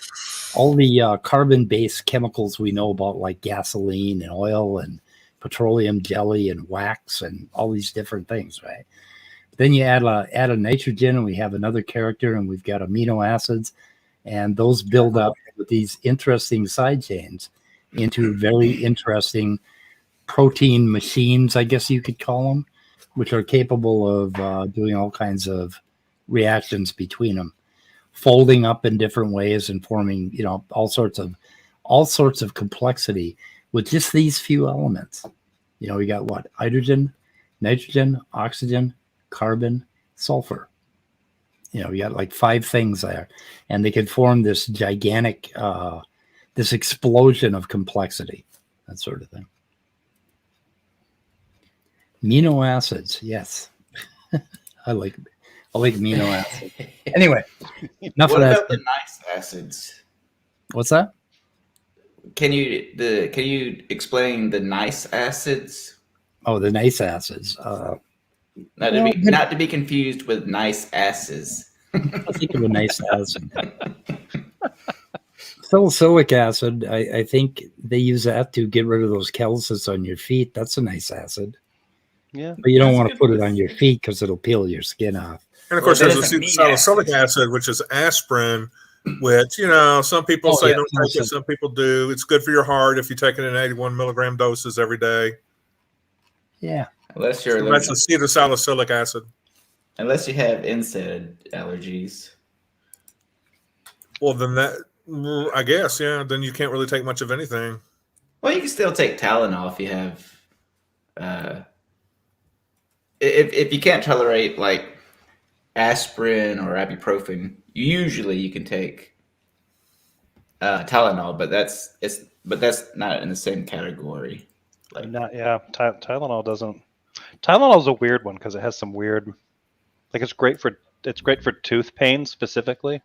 carbon-based chemicals we know about, like gasoline and oil and petroleum jelly and wax and all these different things, right? Then you add a nitrogen, and we have another character, and we've got amino acids, and those build up with these interesting side chains into very interesting protein machines, I guess you could call them, which are capable of doing all kinds of reactions between them, folding up in different ways and forming, all sorts of complexity with just these few elements. We got what? Hydrogen, nitrogen, oxygen, carbon, sulfur. We got like 5 things there, and they could form this gigantic this explosion of complexity, that sort of thing. Amino acids, yes. I like amino acids. Anyway, enough What of that. about the nice acids? What's that? Can you explain the nice acids? Oh, the nice acids. Not to be confused with nice asses. I think of a nice acid. Salicylic acid, I think they use that to get rid of those calluses on your feet. That's a nice acid. Yeah. But you don't want to put it on your feet because it'll peel your skin off. And of course, there's the salicylic acid, which is aspirin, which, some people say don't take it, some people do. It's good for your heart if you take it in 81 milligram doses every day. Yeah. Unless you're that's acetylsalicylic acid. Unless you have NSAID allergies. Well, then I guess, yeah. Then you can't really take much of anything. Well, you can still take Tylenol if you have. If you can't tolerate like aspirin or ibuprofen, usually you can take Tylenol, but that's not in the same category. Tylenol doesn't. Tylenol is a weird one because it has some weird. Like it's great for tooth pain specifically,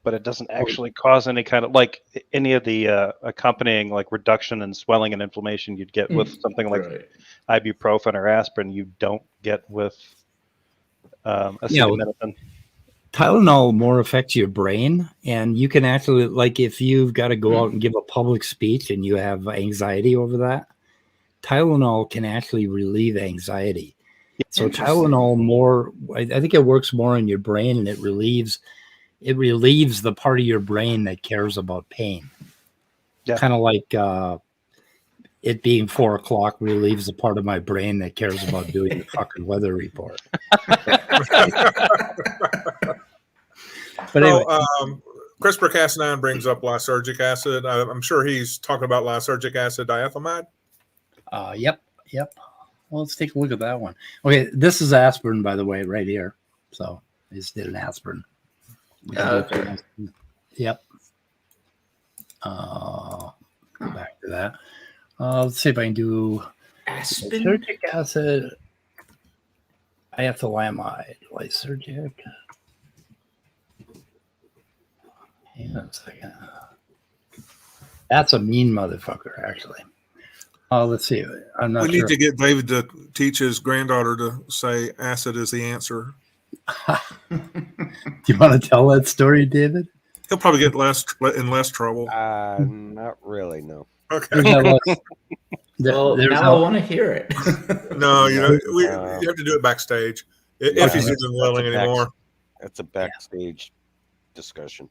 but it doesn't actually cause any kind of like any of the accompanying like reduction in swelling and inflammation you'd get with something like ibuprofen or aspirin. You don't get with acetaminophen. Tylenol more affects your brain, and you can actually, like, if you've got to go out and give a public speech and you have anxiety over that, Tylenol can actually relieve anxiety. So Tylenol I think it works more in your brain, and it relieves the part of your brain that cares about pain. Yeah. Kind of like it being 4 o'clock relieves the part of my brain that cares about doing the fucking weather report. But anyway. CRISPR-Cas9 brings up lysergic acid. I'm sure he's talking about lysergic acid diethylamide. Yep. Well, let's take a look at that one. Okay, this is aspirin, by the way, right here. So I just did an aspirin. Okay. Yep. Go back to that. Let's see if I can do lysergic acid, diethylamide, lysergic. Hang on a second. That's a mean motherfucker, actually. Let's see. I'm not sure. We need to get David to teach his granddaughter to say acid is the answer. Do you want to tell that story, David? He'll probably get in less trouble. Not really, no. Okay. Now I want to hear it. No, you have to do it backstage if he's even willing anymore. That's a backstage discussion.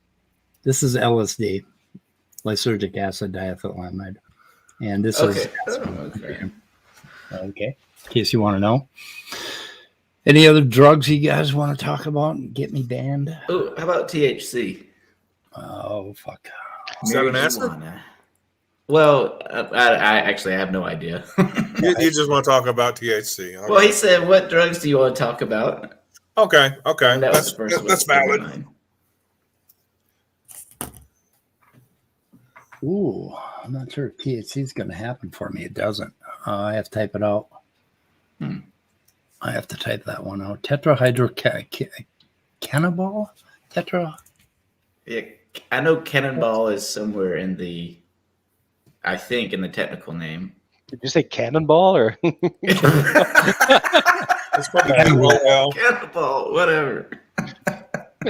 This is LSD, lysergic acid diethylamide. And this is okay. In case you want to know. Any other drugs you guys want to talk about and get me banned? Oh, how about THC? Oh, fuck. Is that an acid? Well, I actually have no idea. You just want to talk about THC. Okay. Well, he said, "What drugs do you want to talk about?" Okay. That's valid. Ooh, I'm not sure if THC is going to happen for me. It doesn't. I have to type it out. I have to type that one out. Tetrahydrocannabinol? Yeah, I know cannonball is somewhere in the, I think, in the technical name. Did you say cannonball or? It's probably Cannonball. Cannonball, whatever. I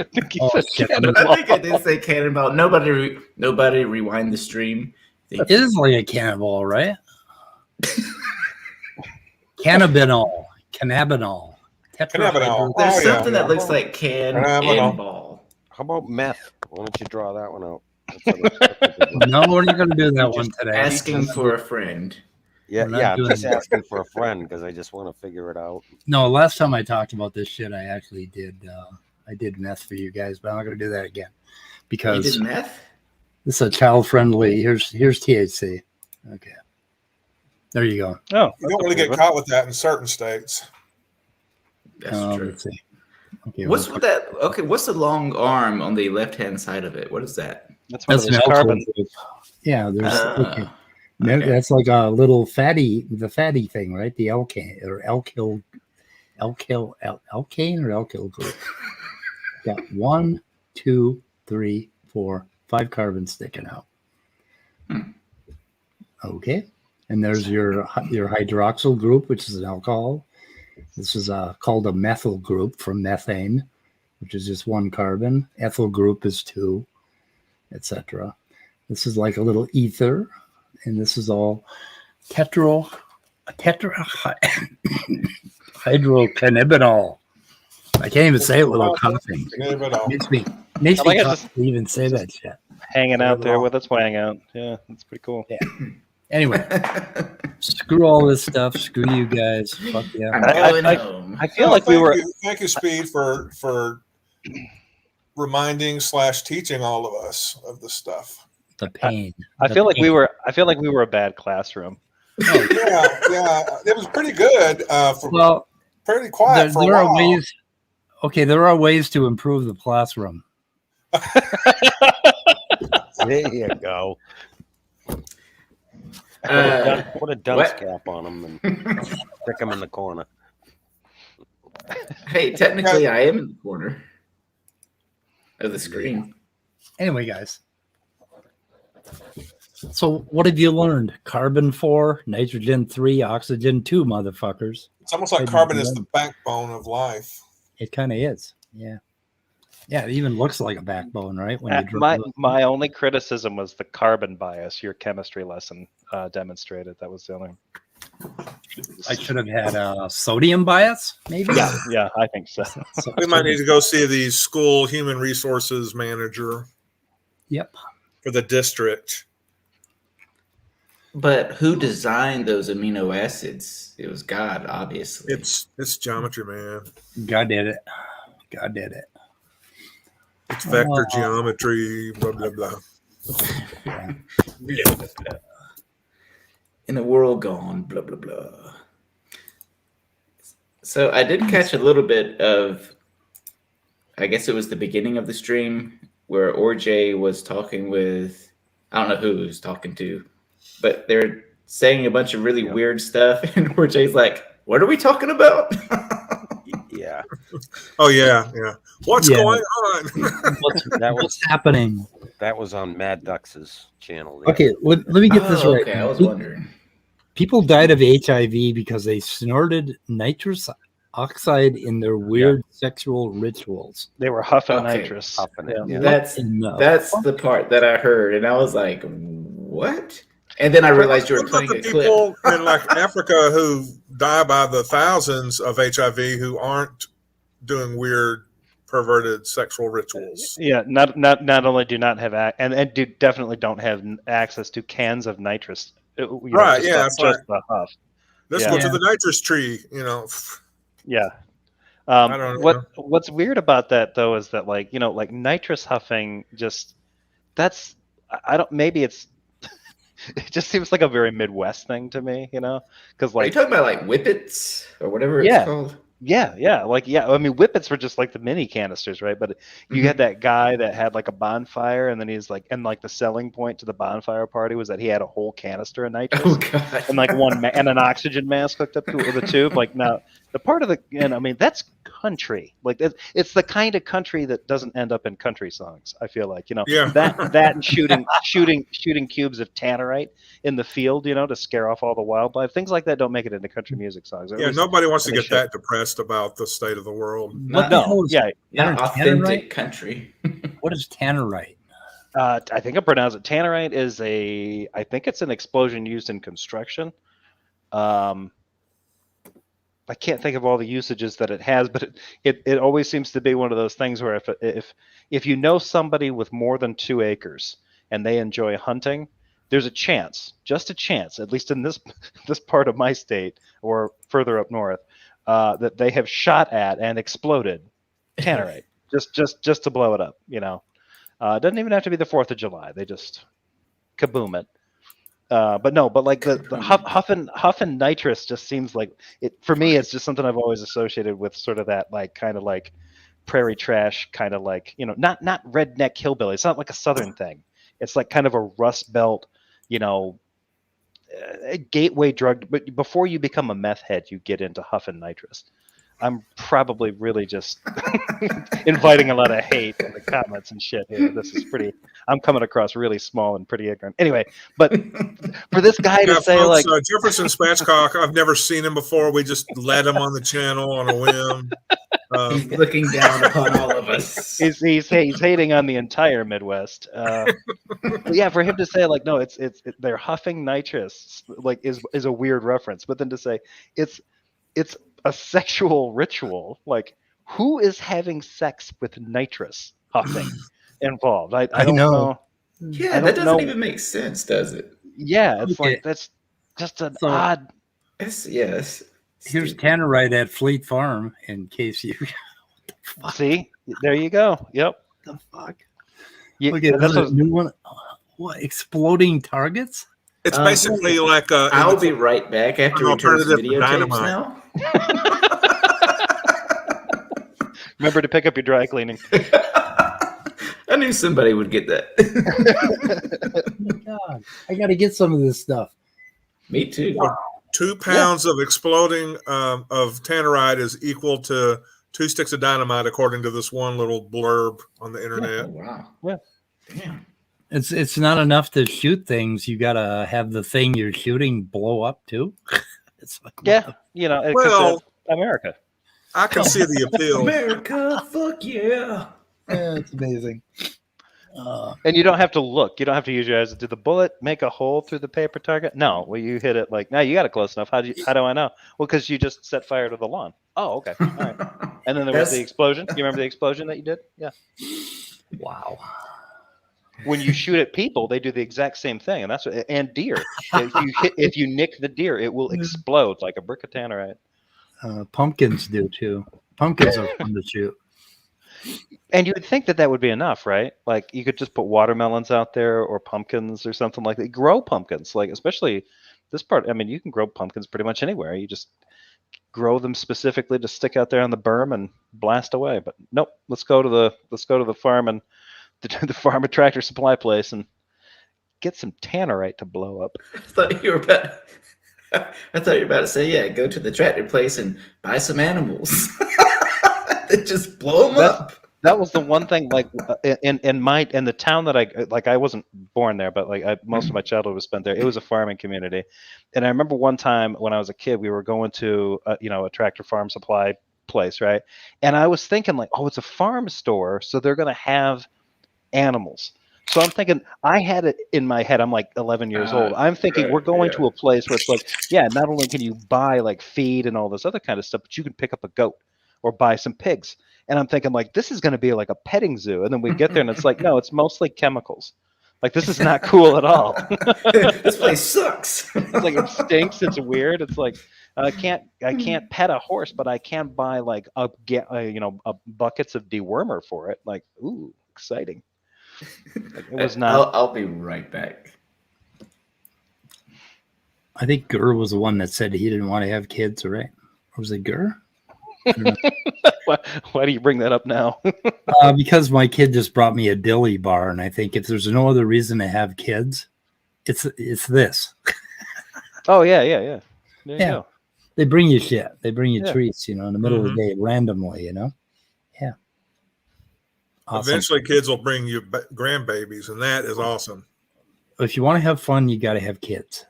think he Oh, said shit. cannonball. I think I did say cannonball. Nobody rewind the stream. It is like a cannonball, right? Cannabinol. Cannabinol. Tetrahydro- There's Oh, yeah, something yeah. that looks like can Cannonball. and ball. How about meth? Why don't you draw that one out? No, we're not going to do that one today. Asking for a friend. Yeah, We're not yeah. I'm doing just that. asking for a friend because I just want to figure it out. No, last time I talked about this shit, I actually did. I did meth for you guys, but I'm not going to do that again You because did meth? this is a child-friendly. Here's THC. Okay, there you go. Oh, You don't really get caught with that in certain states. That's true. Let's see. Okay, What's we'll- with that? Okay, what's the long arm on the left-hand side of it? What is that? That's one That's of an those alkyl carbon. group. Yeah, there's. Okay. Ah, okay. That's like a little fatty thing, right? The alkane or alkyl group. Got 1, 2, 3, 4, 5 carbons sticking out. Okay, and there's your hydroxyl group, which is an alcohol. This is called a methyl group from methane, which is just 1 carbon. Ethyl group is 2, etc. This is like a little ether, and this is all hydrocannabinol. I can't even say it without coughing. Makes me cough to even say that shit. Hanging out there with us, hang out. Yeah, that's pretty cool. Yeah. Anyway, screw all this stuff. Screw you guys. Fuck yeah. I'm going home. I feel like we were. Thank you, Speed, for reminding / teaching all of us of this stuff. The pain. I feel like we were a bad classroom. Yeah, it was pretty good. Well, pretty quiet for a there while. are ways. Okay, there are ways to improve the classroom. There you go. Put a dunce cap on them and stick them in the corner. Hey, technically, I am in the corner of the screen. Anyway, guys. So what have you learned? Carbon 4, nitrogen 3, oxygen 2, motherfuckers. It's almost like carbon is the backbone of life. It kind of is. Yeah. Yeah, it even looks like a backbone, right? When you My only criticism was the carbon bias your chemistry lesson demonstrated. That was the only. I should have had a sodium bias, maybe. Yeah, I think so. We might need to go see the school human resources manager. Yep. For the district. But who designed those amino acids? It was God, obviously. It's geometry, man. God did it. It's vector geometry, blah, blah, blah. Yeah. In a world gone, blah, blah, blah. So I did catch a little bit of, I guess it was the beginning of the stream where Orga was talking with, I don't know who he was talking to, but they're saying a bunch of really weird stuff. And Orga's like, what are we talking about? Yeah. Oh, yeah. What's going on? What's happening? That was on Mad Ducks' channel. Okay, let me get this right. Okay, I was wondering. People died of HIV because they snorted nitrous oxide in their weird sexual rituals. They were huffing nitrous. Huffing it, yeah. That's the part that I heard, and I was like, what? And then I realized you were playing a clip. People in like Africa who die by the thousands of HIV who aren't doing weird, perverted sexual rituals. Yeah, not only do not have and definitely don't have access to cans of nitrous. Right? Yeah, just the huff. Let's go to the nitrous tree. Yeah. I don't know. What's weird about that though is that like nitrous huffing maybe it's. It just seems like a very Midwest thing to me, because Are you talking about like whippets or whatever it's called? Yeah. I mean, whippets were just like the mini canisters, right? But you had that guy that had like a bonfire, and then he's like, and like the selling point to the bonfire party was that he had a whole canister of nitrous, Oh god, and like and an oxygen mask hooked up to it with a tube. Like now The part of the, and I mean, that's country. Like it's the kind of country that doesn't end up in country songs. I feel like, Yeah. that and shooting cubes of Tannerite in the field, to scare off all the wildlife. Things like that don't make it into country music songs. Yeah, nobody wants to get that depressed about the state of the world. Not authentic country. What is Tannerite? I think I pronounce it. Tannerite is I think it's an explosion used in construction. I can't think of all the usages that it has, but it always seems to be one of those things where if you know somebody with more than 2 acres and they enjoy hunting, there's a chance, just a chance, at least in this part of my state or further up north, that they have shot at and exploded Tannerite just to blow it up. It doesn't even have to be the 4th of July. They just kaboom it. But like the huffing nitrous just seems like it for me. It's just something I've always associated with sort of that like kind of like prairie trash kind of like not redneck hillbilly. It's not like a southern thing. It's like kind of a Rust Belt, a gateway drug. But before you become a meth head, you get into huffing nitrous. I'm probably really just inviting a lot of hate in the comments and shit here. This is I'm coming across really small and pretty ignorant. Anyway, but for this guy to say folks, like Jefferson Patchcocks, I've never seen him before. We just let him on the channel on a whim. He's looking down upon all of us. He's hating on the entire Midwest. Yeah, for him to say like, no, they're huffing nitrous, like is a weird reference. But then to say it's a sexual ritual, like who is having sex with nitrous huffing involved? I don't know. Yeah, that doesn't even make sense, does it? Yeah, it's like that's just an odd. Yes. Here's Tannerite at Fleet Farm in case you see. There you go. Yep. The fuck. Yeah, okay, that's a new one. What, exploding targets? It's basically like I'll be right back after we turn this videotapes now. Remember to pick up your dry cleaning. I knew somebody would get that. Oh God, I got to get some of this stuff. Me too. 2 pounds of exploding of Tannerite is equal to 2 sticks of dynamite, according to this one little blurb on the internet. Oh, wow. Yeah. Damn. It's not enough to shoot things. You got to have the thing you're shooting blow up too. It's like, yeah, well, America. I can see the appeal. America, fuck yeah. Yeah, it's amazing. And you don't have to look. You don't have to use your eyes. Did the bullet make a hole through the paper target? No. Well, you hit it like, no, you got it close enough. How do I know? Well, because you just set fire to the lawn. Oh, okay. All right. And then there was the explosion. You remember the explosion that you did? Yeah. Wow. When you shoot at people, they do the exact same thing, and and deer. If you nick the deer, it will explode like a brick of Tannerite. Pumpkins do too. Pumpkins are fun to shoot. And you would think that would be enough, right? Like you could just put watermelons out there or pumpkins or something like that. Grow pumpkins, like especially this part. I mean, you can grow pumpkins pretty much anywhere. You just grow them specifically to stick out there on the berm and blast away. But nope, let's go to the farm and the farm and tractor supply place and get some Tannerite to blow up. I thought you were about to say, yeah, go to the tractor place and buy some animals. Just blow them up. That was the one thing, like in the town that I wasn't born there, but like most of my childhood was spent there. It was a farming community, and I remember one time when I was a kid, we were going to a tractor farm supply place, right? And I was thinking like, oh, it's a farm store, so they're gonna have animals. So I'm thinking, I had it in my head. I'm like 11 years old. I'm thinking we're going to a place where it's like, yeah, not only can you buy like feed and all this other kind of stuff, but you can pick up a goat or buy some pigs. And I'm thinking like, this is going to be like a petting zoo. And then we get there and it's like, no, it's mostly chemicals. Like, this is not cool at all. This place sucks. It's like, it stinks. It's weird. It's like, I can't pet a horse, but I can buy like buckets of dewormer for it. Like, ooh, exciting. Like, it was not. I'll be right back. I think Gurr was the one that said he didn't want to have kids, right? Or was it Gurr? Why do you bring that up now? Because my kid just brought me a dilly bar, and I think if there's no other reason to have kids, it's this. Oh yeah. There you go. They bring you shit. They bring you Yeah. treats, in the middle of the day, randomly, Yeah. Awesome. Eventually, kids will bring you grandbabies, and that is awesome. If you want to have fun, you got to have kids.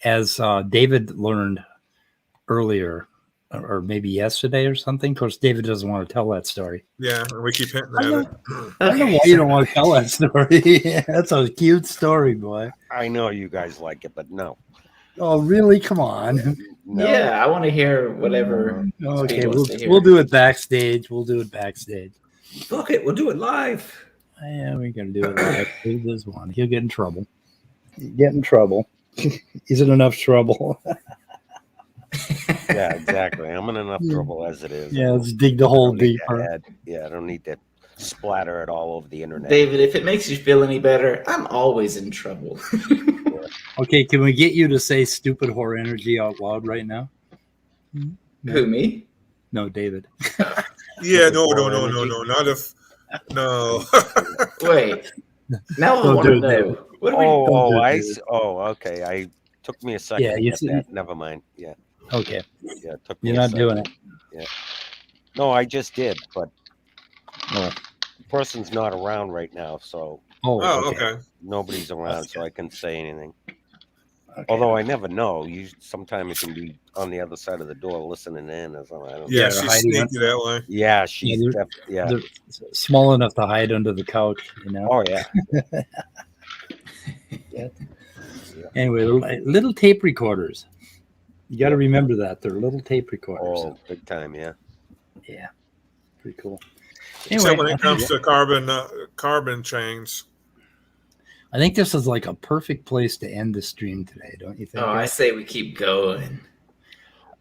As David learned earlier, or maybe yesterday or something. Of course, David doesn't want to tell that story. Yeah, and we keep hinting at it. I don't know why you don't want to tell that story. That's a cute story, boy. I know you guys like it, but no. Oh, really? Come on. No. Yeah, I want to hear whatever. Okay, Speed wants to hear. we'll do it backstage. Fuck it, we'll do it live. Yeah, we're gonna do it live. There's one. He'll get in trouble. Get in trouble. He's in enough trouble. Yeah, exactly. I'm in enough trouble as it is. Yeah, let's dig the hole deeper. I don't need to splatter it all over the internet. David, if it makes you feel any better, I'm always in trouble. Okay, can we get you to say stupid horror energy out loud right now? Who, me? No, David. Yeah, no, not if. No. Wait. Now I Don't want do to it, know. David. What are we Okay. I took me a second. Yeah, to you get see- that. Never mind. Yeah, Okay, yeah. It took me you're a not second. doing it. No, I just did, but Oh. the person's not around right now, so Oh, okay. nobody's around, so I can say anything. Okay. Although I never know. Sometimes it can be on the other side of the door listening in or something. I don't Yeah, Yeah, she's hiding sneaky that way. Yeah, she's Yeah, they're small enough to hide under the couch, Oh yeah. Anyway, little tape recorders. You got to remember that they're little tape recorders. Oh, big time, yeah. Yeah, pretty cool. Except when Anyway, it comes to carbon chains. I think this is like a perfect place to end the stream today, don't you think? Oh, I say we keep going.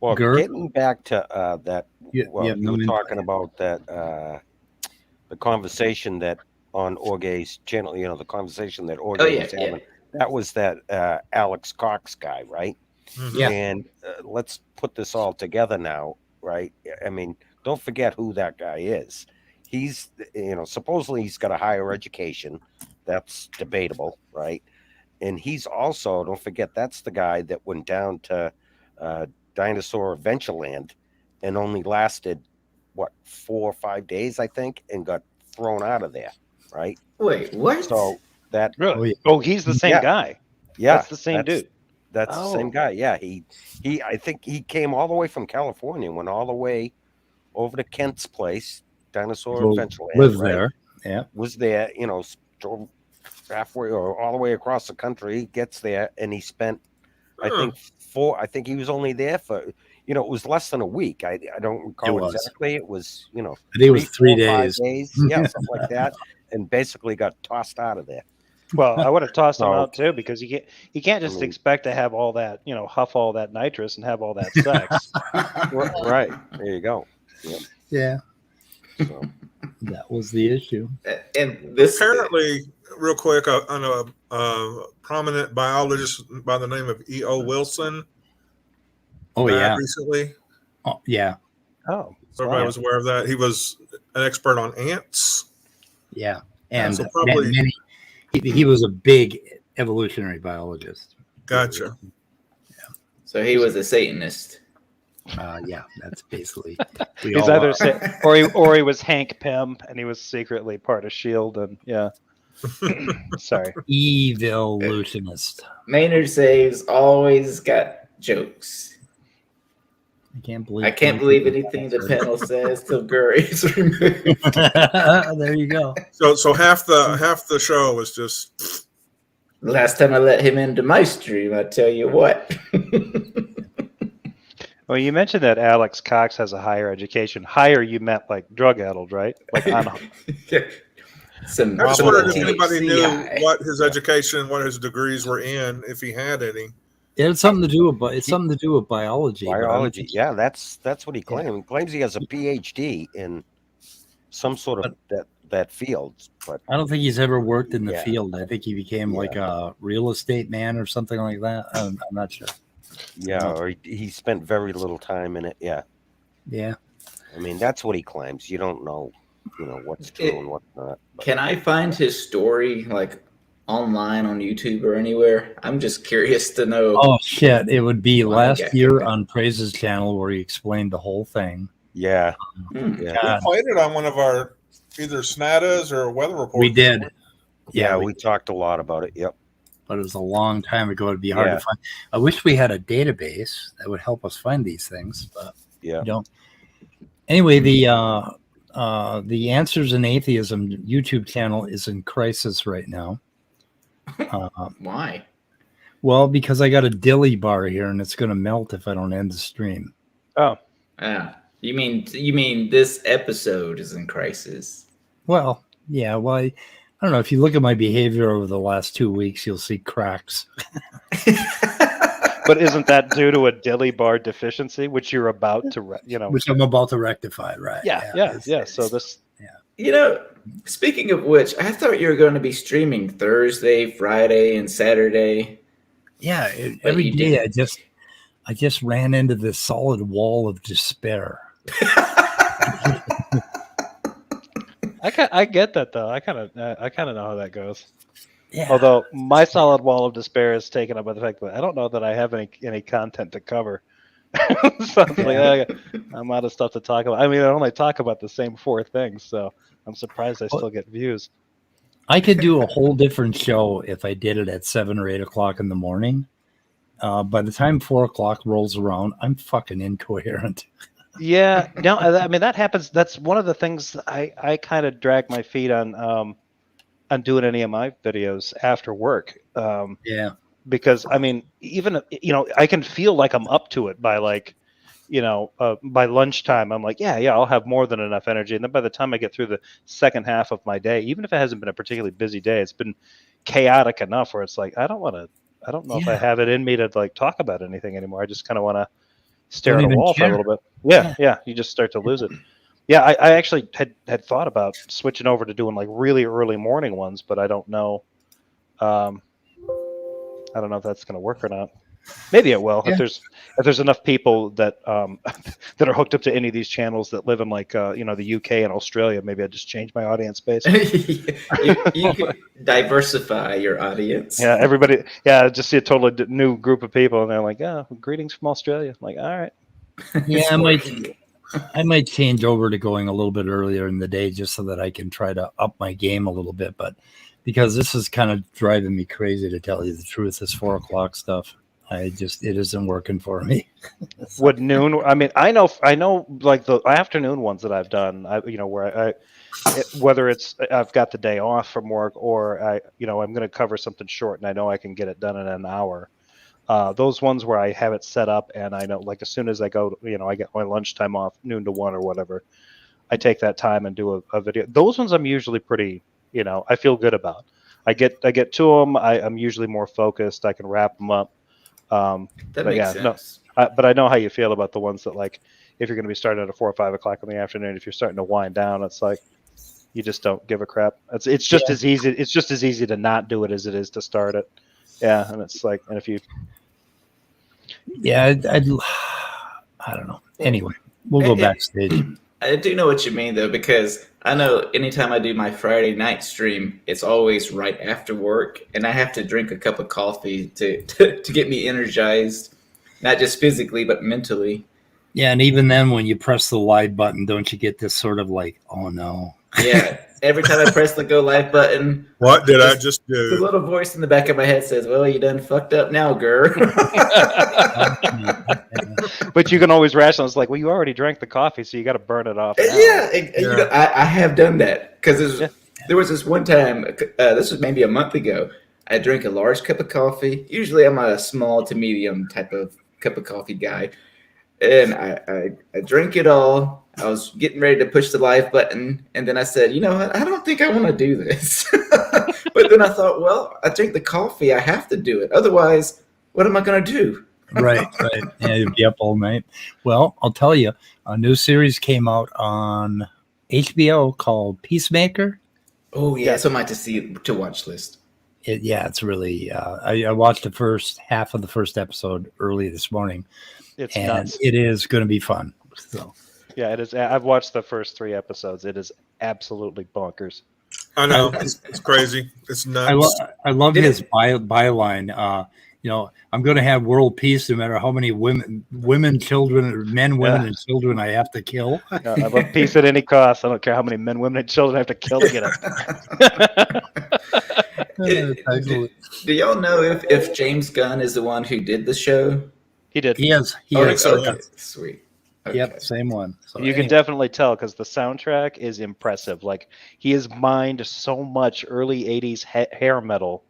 Well, Gert? getting back to that, You have you no were input. talking about that, the conversation that on Orga's channel, the conversation that Orga was having. That was that Alex Cox guy, right? Mhm. Yeah. And let's put this all together now, right? I mean, don't forget who that guy is. He's, supposedly he's got a higher education. That's debatable, right? And he's also, don't forget, that's the guy that went down to Dinosaur Adventureland and only lasted, 4 or 5 days, I think, and got thrown out of there, right? Wait, what? So that, Really? Oh, he's the same Yeah. guy. yeah, That's the same dude. That's the same guy. Yeah, he. I think he came all the way from California, went all the way over to Kent's place, Dinosaur Adventureland. Live right? there. Yeah. Was there, drove halfway or all the way across the country, gets there, and he spent, I think he was only there for, it was less than a week. I don't recall exactly. It was, I think it was 3 4 or 5 days. days. Yeah, something like that. And basically got tossed out of there. Well, I would have tossed him So- out too because he can't just expect to have all that, huff all that nitrous and have all that sex. Right. There you go. Yeah. So, That was the issue. And this Apparently, real quick, on a prominent biologist by the name of E.O. Wilson Oh, died yeah. recently. Oh, yeah. Oh, So everybody was aware of that. He was an expert on ants. Yeah. And So probably- he was a big evolutionary biologist. Gotcha. So he was a Satanist. Yeah, that's basically. he's either or he was Hank Pym and he was secretly part of Shield and yeah. Sorry. Evolutionist. Maynard Saves always got jokes. I can't believe anything the panel says till Gurry is removed. There you go. So half the show was just Last time I let him into my stream, I tell you what. Well, you mentioned that Alex Cox has a higher education. Higher, you meant like drug addled, right? Like on I just wondered if anybody knew THCI. what his education, what his degrees were in, if he had any. It had something to do with biology. biology. Yeah, that's what he claims. He claims he has a PhD in some sort of that field, but I don't think he's ever worked in the Yeah. field. I think he became like a real estate man or something like that. I'm not sure. yeah, or he spent very little time in it. Yeah, Yeah. I mean that's what he claims. You don't know, what's true and what's not. But Can I find his story like online on YouTube or anywhere? I'm just curious to know. Oh shit! It would be Wow, last okay. year on Praise's channel where he explained the whole thing. Yeah. Hmm. Yeah. We played it on one of our either Snadas or Weather Report. We did. Yeah, we talked a lot about it. Yep. But it was a long time ago. It'd be hard Yeah. to find. I wish we had a database that would help us find these things, but Yeah. we don't. Anyway, the Answers in Atheism YouTube channel is in crisis right now. Why? Well, because I got a dilly bar here, and it's going to melt if I don't end the stream. Oh, You mean this episode is in crisis? Well, yeah. Well, I don't know. If you look at my behavior over the last 2 weeks, you'll see cracks. but isn't that due to a dilly bar deficiency, which you're about to, Which I'm about to rectify, right? Yeah. So this, Speaking of which, I thought you were going to be streaming Thursday, Friday, and Saturday. Yeah, But every you day didn't. I just ran into this solid wall of despair. I get that though. I kind of know how that goes. Yeah. Although my solid wall of despair is taken up by the fact that I don't know that I have any content to cover. So it's like, I'm out of stuff to talk about. I mean, I only talk about the same 4 things, so I'm surprised I still get views. I could do a whole different show if I did it at 7 or 8 o'clock in the morning. By the time 4 o'clock rolls around, I'm fucking incoherent. Yeah, no, I mean that happens. That's one of the things I kind of drag my feet on doing any of my videos after work. Yeah, because I mean, even I can feel like I'm up to it by by lunchtime. I'm like, yeah, I'll have more than enough energy, and then by the time I get through the second half of my day, even if it hasn't been a particularly busy day, it's been chaotic enough where it's like I don't know if I have it in me to like talk about anything anymore. I just kind of want to stare at a wall for a little bit. Yeah, you just start to lose it. Yeah, I actually had thought about switching over to doing like really early morning ones, but I don't know. I don't know if that's going to work or not. Maybe it will. Yeah. If there's enough people that that are hooked up to any of these channels that live in like the UK and Australia, maybe I just change my audience base. you could diversify your audience. Yeah, everybody. Yeah, just see a totally new group of people, and they're like, "Oh, greetings from Australia." I'm like, all right. Yeah, I might change over to going a little bit earlier in the day just so that I can try to up my game a little bit. But because this is kind of driving me crazy, to tell you the truth, this 4 o'clock stuff, it isn't working for me. Would noon? I mean, I know like the afternoon ones that I've done. Where whether it's I've got the day off from work or I'm going to cover something short and I know I can get it done in an hour. Those ones where I have it set up and I know like as soon as I go, I get my lunchtime off, noon to 1 or whatever, I take that time and do a video. Those ones I'm usually pretty, I feel good about. I get to them. I'm usually more focused. I can wrap them up. That makes sense. But I know how you feel about the ones that like if you're going to be starting at 4 or 5 o'clock in the afternoon, if you're starting to wind down, it's like you just don't give a crap. It's just as easy. It's just as easy to not do it as it is to start it. Yeah, and it's like, and if you, I don't know. Anyway, we'll go backstage. I do know what you mean though, because I know anytime I do my Friday night stream, it's always right after work, and I have to drink a cup of coffee to get me energized, not just physically but mentally. Yeah, and even then, when you press the live button, don't you get this sort of like, oh no? Yeah, every time I press the go live button, what did I just do? The little voice in the back of my head says, "Well, you done fucked up now, girl." But you can always rationalize like, well, you already drank the coffee, so you got to burn it off. Yeah, I have done that because there was this one time. This was maybe a month ago. I drank a large cup of coffee. Usually, I'm a small to medium type of cup of coffee guy, and I drank it all. I was getting ready to push the live button, and then I said, you know what? I don't think I want to do this. But then I thought, well, I drink the coffee. I have to do it. Otherwise, what am I going to do? Right. Yeah, you'd be up all night. Well, I'll tell you, a new series came out on HBO called Peacemaker. Oh, yeah. So much to watch list. It's really, I watched the first half of the first episode early this morning. It's and nuts. It is going to be fun. So. Yeah, it is. I've watched the first 3 episodes. It is absolutely bonkers. I know. It's crazy. It's nuts. I love Did his it- byline. I'm going to have world peace no matter how many women, children, or men, women, and children I have to kill. I love peace at any cost. I don't care how many men, women, and children I have to kill to get it. Do y'all know if James Gunn is the one who did the show? He did. He is. Okay, sweet. Okay. Yep, same one. So You can definitely tell because the soundtrack is impressive. Like he has mined so much early '80s hair metal,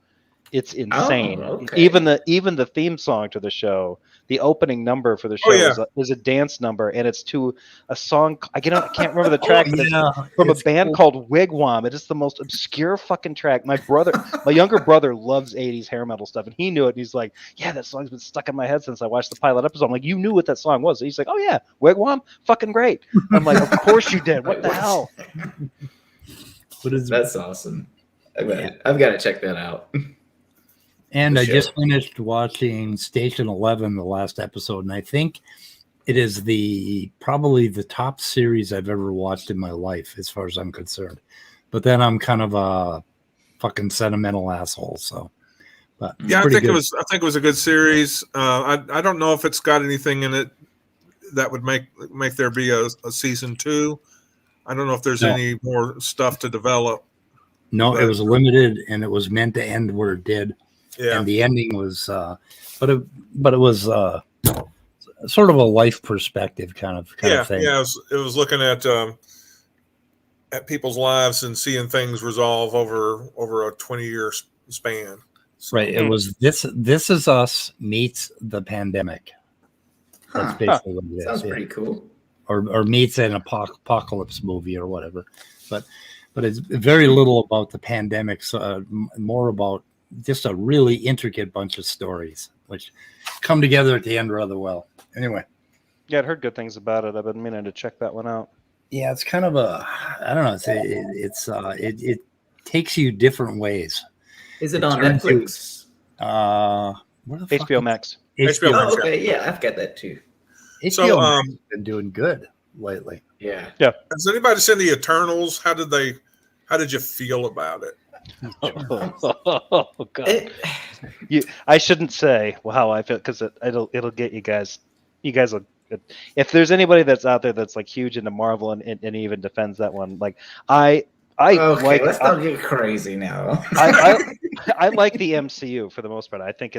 it's insane. okay. Even the theme song to the show, the opening number for the show is a dance number, and it's to a song. I can't remember the track, but it's from a band called Wigwam. It is the most obscure fucking track. My younger brother loves '80s hair metal stuff, and he knew it. And he's like, "Yeah, that song's been stuck in my head since I watched the pilot episode." I'm like, "You knew what that song was?" And he's like, "Oh yeah, Wigwam, fucking great." I'm like, "Of course you did. What the hell?" That's awesome. I've got to check that out. And I just finished watching Station 11, the last episode, and I think it is probably the top series I've ever watched in my life, as far as I'm concerned. But then I'm kind of a fucking sentimental asshole, so. But yeah, I think it was a good series. I don't know if it's got anything in it that would make there be a season 2. I don't know if there's any more stuff to develop. No, it was limited, and it was meant to end where it did. Yeah. And the ending was, but it was sort of a life perspective kind of thing. Yeah, it was looking at people's lives and seeing things resolve over a 20-year span. So, right. It was This Is Us meets the pandemic. That's basically what it is. Sounds pretty cool. Or meets an apocalypse movie or whatever. But it's very little about the pandemic. So more about just a really intricate bunch of stories, which come together at the end rather well. Anyway. Yeah, I'd heard good things about it. I've been meaning to check that one out. Yeah, it's kind of I don't know. It takes you different ways. Is it on Netflix? HBO Max. HBO Max. Oh, okay, yeah, I've got that too. HBO Max has been doing good lately. Yeah. Has anybody seen the Eternals? How did you feel about it? Oh God! I shouldn't say how I feel because it'll get you guys. You guys will. If there's anybody that's out there that's like huge into Marvel and even defends that one, like let's not get crazy now. I like the MCU for the most part. I think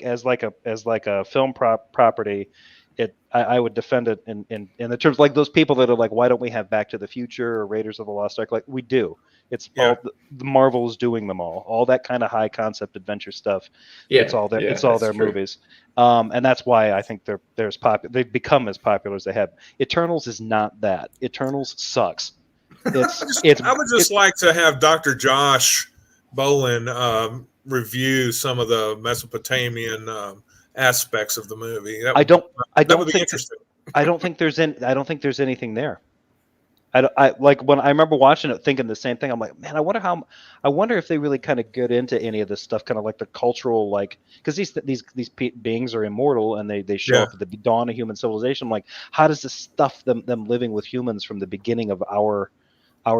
as like a film property. I would defend it in the terms like those people that are like, why don't we have Back to the Future or Raiders of the Lost Ark? Like we do. It's all the Marvel is doing them all that kind of high concept adventure stuff. Yeah, it's all their movies. And that's why I think they've become as popular as they have. Eternals is not that. Eternals sucks. I would just like to have Dr. Josh Bolin review some of the Mesopotamian aspects of the movie. That would be interesting. I don't think there's anything there. I like when I remember watching it thinking the same thing. I'm like, man, I wonder if they really kind of get into any of this stuff, kind of like the cultural, like, because these beings are immortal and they show up at the dawn of human civilization. I'm like, how does this stuff them living with humans from the beginning of our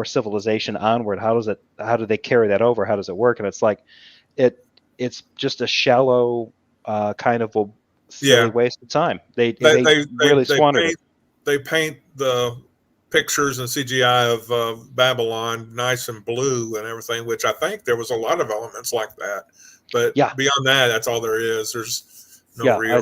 civilization onward? How do they carry that over? How does it work? And it's like it's just a shallow kind of a silly waste of time. They really squandered it. They paint the pictures and CGI of Babylon nice and blue and everything, which I think there was a lot of elements like that. But beyond that, that's all there is. There's no real.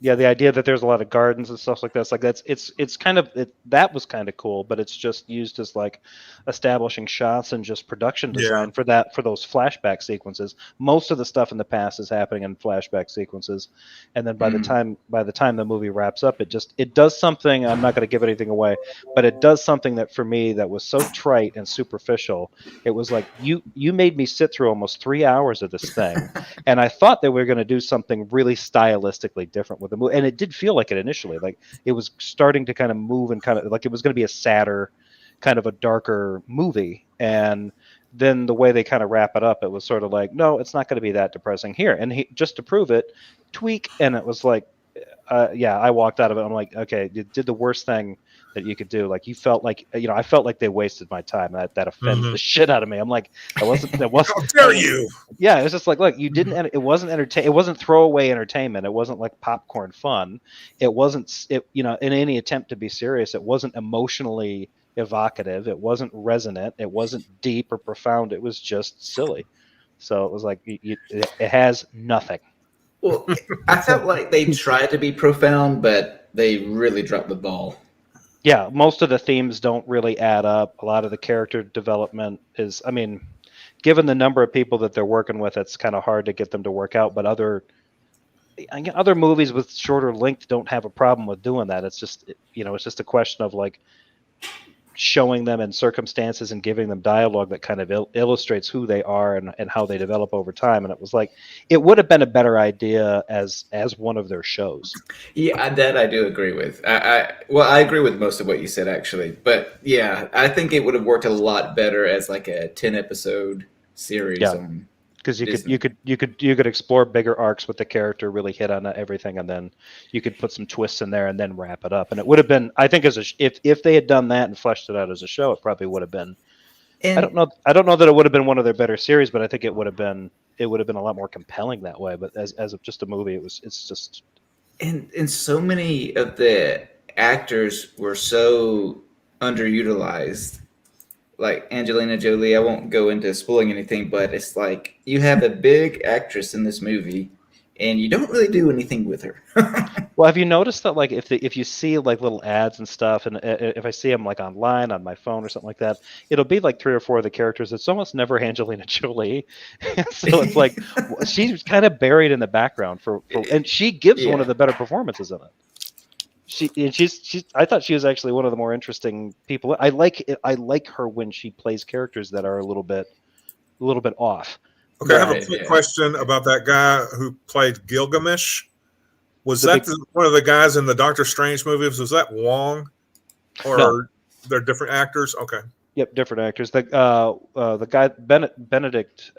The idea that there's a lot of gardens and stuff like that, it's kind of that was kind of cool, but it's just used as like establishing shots and just production design for those flashback sequences. Most of the stuff in the past is happening in flashback sequences, and then by the time the movie wraps up, it does something. I'm not going to give anything away, but it does something that for me that was so trite and superficial. It was like you made me sit through almost 3 hours of this thing, and I thought that we were going to do something really stylistically different with the movie, and it did feel like it initially. Like it was starting to kind of move and kind of like it was going to be a sadder, kind of a darker movie, and then the way they kind of wrap it up, it was sort of like, no, it's not going to be that depressing here. And just to prove it, tweak, and it was like, I walked out of it. I'm like, okay, you did the worst thing that you could do. Like you felt like, you know, I felt like they wasted my time. That offends the shit out of me. I'm like, that wasn't. How dare you? Yeah, it was just like, look, you didn't. It wasn't It wasn't throwaway entertainment. It wasn't like popcorn fun. It wasn't. You know, in any attempt to be serious, it wasn't emotionally evocative. It wasn't resonant. It wasn't deep or profound. It was just silly. So it was like it has nothing. Well, I felt like they tried to be profound, but they really dropped the ball. Yeah, most of the themes don't really add up. A lot of the character development is, I mean, given the number of people that they're working with, it's kind of hard to get them to work out. But other movies with shorter length don't have a problem with doing that. It's just, you know, it's just a question of like showing them in circumstances and giving them dialogue that kind of illustrates who they are and how they develop over time. And it was like, it would have been a better idea as one of their shows. Yeah, that I do agree with. I agree with most of what you said, actually. But yeah, I think it would have worked a lot better as like a 10-episode series. Yeah. On because Disney. you could explore bigger arcs with the character, really hit on everything, and then you could put some twists in there and then wrap it up. And it would have been, I think, if they had done that and fleshed it out as a show, it probably would have been. And I don't know that it would have been one of their better series, but I think it would have been a lot more compelling that way. But as of just a movie, it's just. And so many of the actors were so underutilized. Like Angelina Jolie, I won't go into spoiling anything, but it's like you have a big actress in this movie, and you don't really do anything with her. Well, have you noticed that, like, if you see like little ads and stuff, and if I see them like online on my phone or something like that, it'll be like 3 or 4 of the characters. It's almost never Angelina Jolie, so it's like she's kind of buried in the background and she gives one of the better performances in it. I thought she was actually one of the more interesting people. I like her when she plays characters that are a little bit off. Okay, I have a quick question about that guy who played Gilgamesh. Was that one of the guys in the Doctor Strange movies? Was that Wong, or they're different actors? Okay. Yep, different actors. The guy Benedict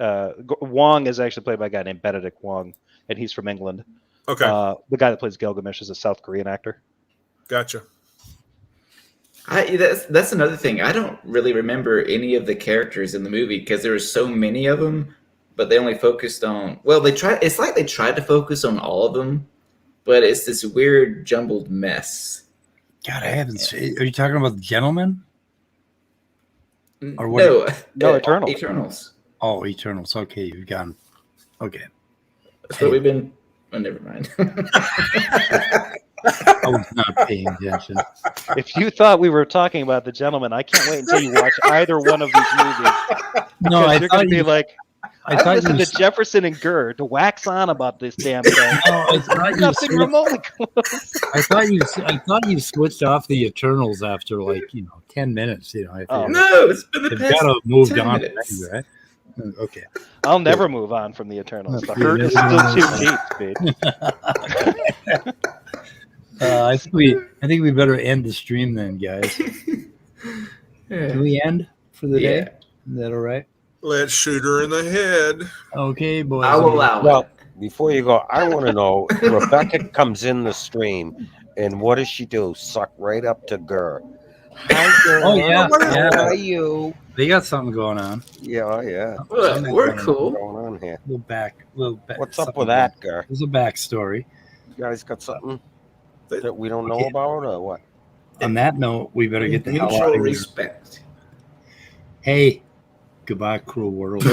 Wong is actually played by a guy named Benedict Wong, and he's from England. Okay. The guy that plays Gilgamesh is a South Korean actor. Gotcha. That's another thing. I don't really remember any of the characters in the movie because there were so many of them, but they only focused on. Well, it's like they tried to focus on all of them, but it's this weird jumbled mess. God, I haven't seen. Are you talking about the Gentleman? Or what? No, Eternals. Eternals. Oh, Eternals. Okay, you've gone. Okay. That's what we've been. Oh, never mind. I was not paying attention. If you thought we were talking about The Gentleman, I can't wait until you watch either one of these movies. No, you're going to be like, I listened to Jefferson and Gurr to wax on about this damn thing. No, I thought nothing remotely close. I thought you switched off the Eternals after 10 minutes. No, it's been the past. Got to move 10 on, minutes. right? Okay. I'll never move on from the Eternals. The hurt is still too deep, dude. I think we better end the stream then, guys. Can we end for the day? Is that all right? Let's shoot her in the head. Okay, boys. I'll allow it. Before you go, I want to know, Rebecca comes in the stream, and what does she do? Suck right up to Gurr. Hi, Gurr. Oh, yeah. How are you? They got something going on. Yeah. We're cool. Going on here. Little back. What's up with that, Gurr? There's a backstory. You guys got something that we don't know about, or what? On that note, we better get the hell out Mutual of here. respect. Hey, goodbye, cruel world.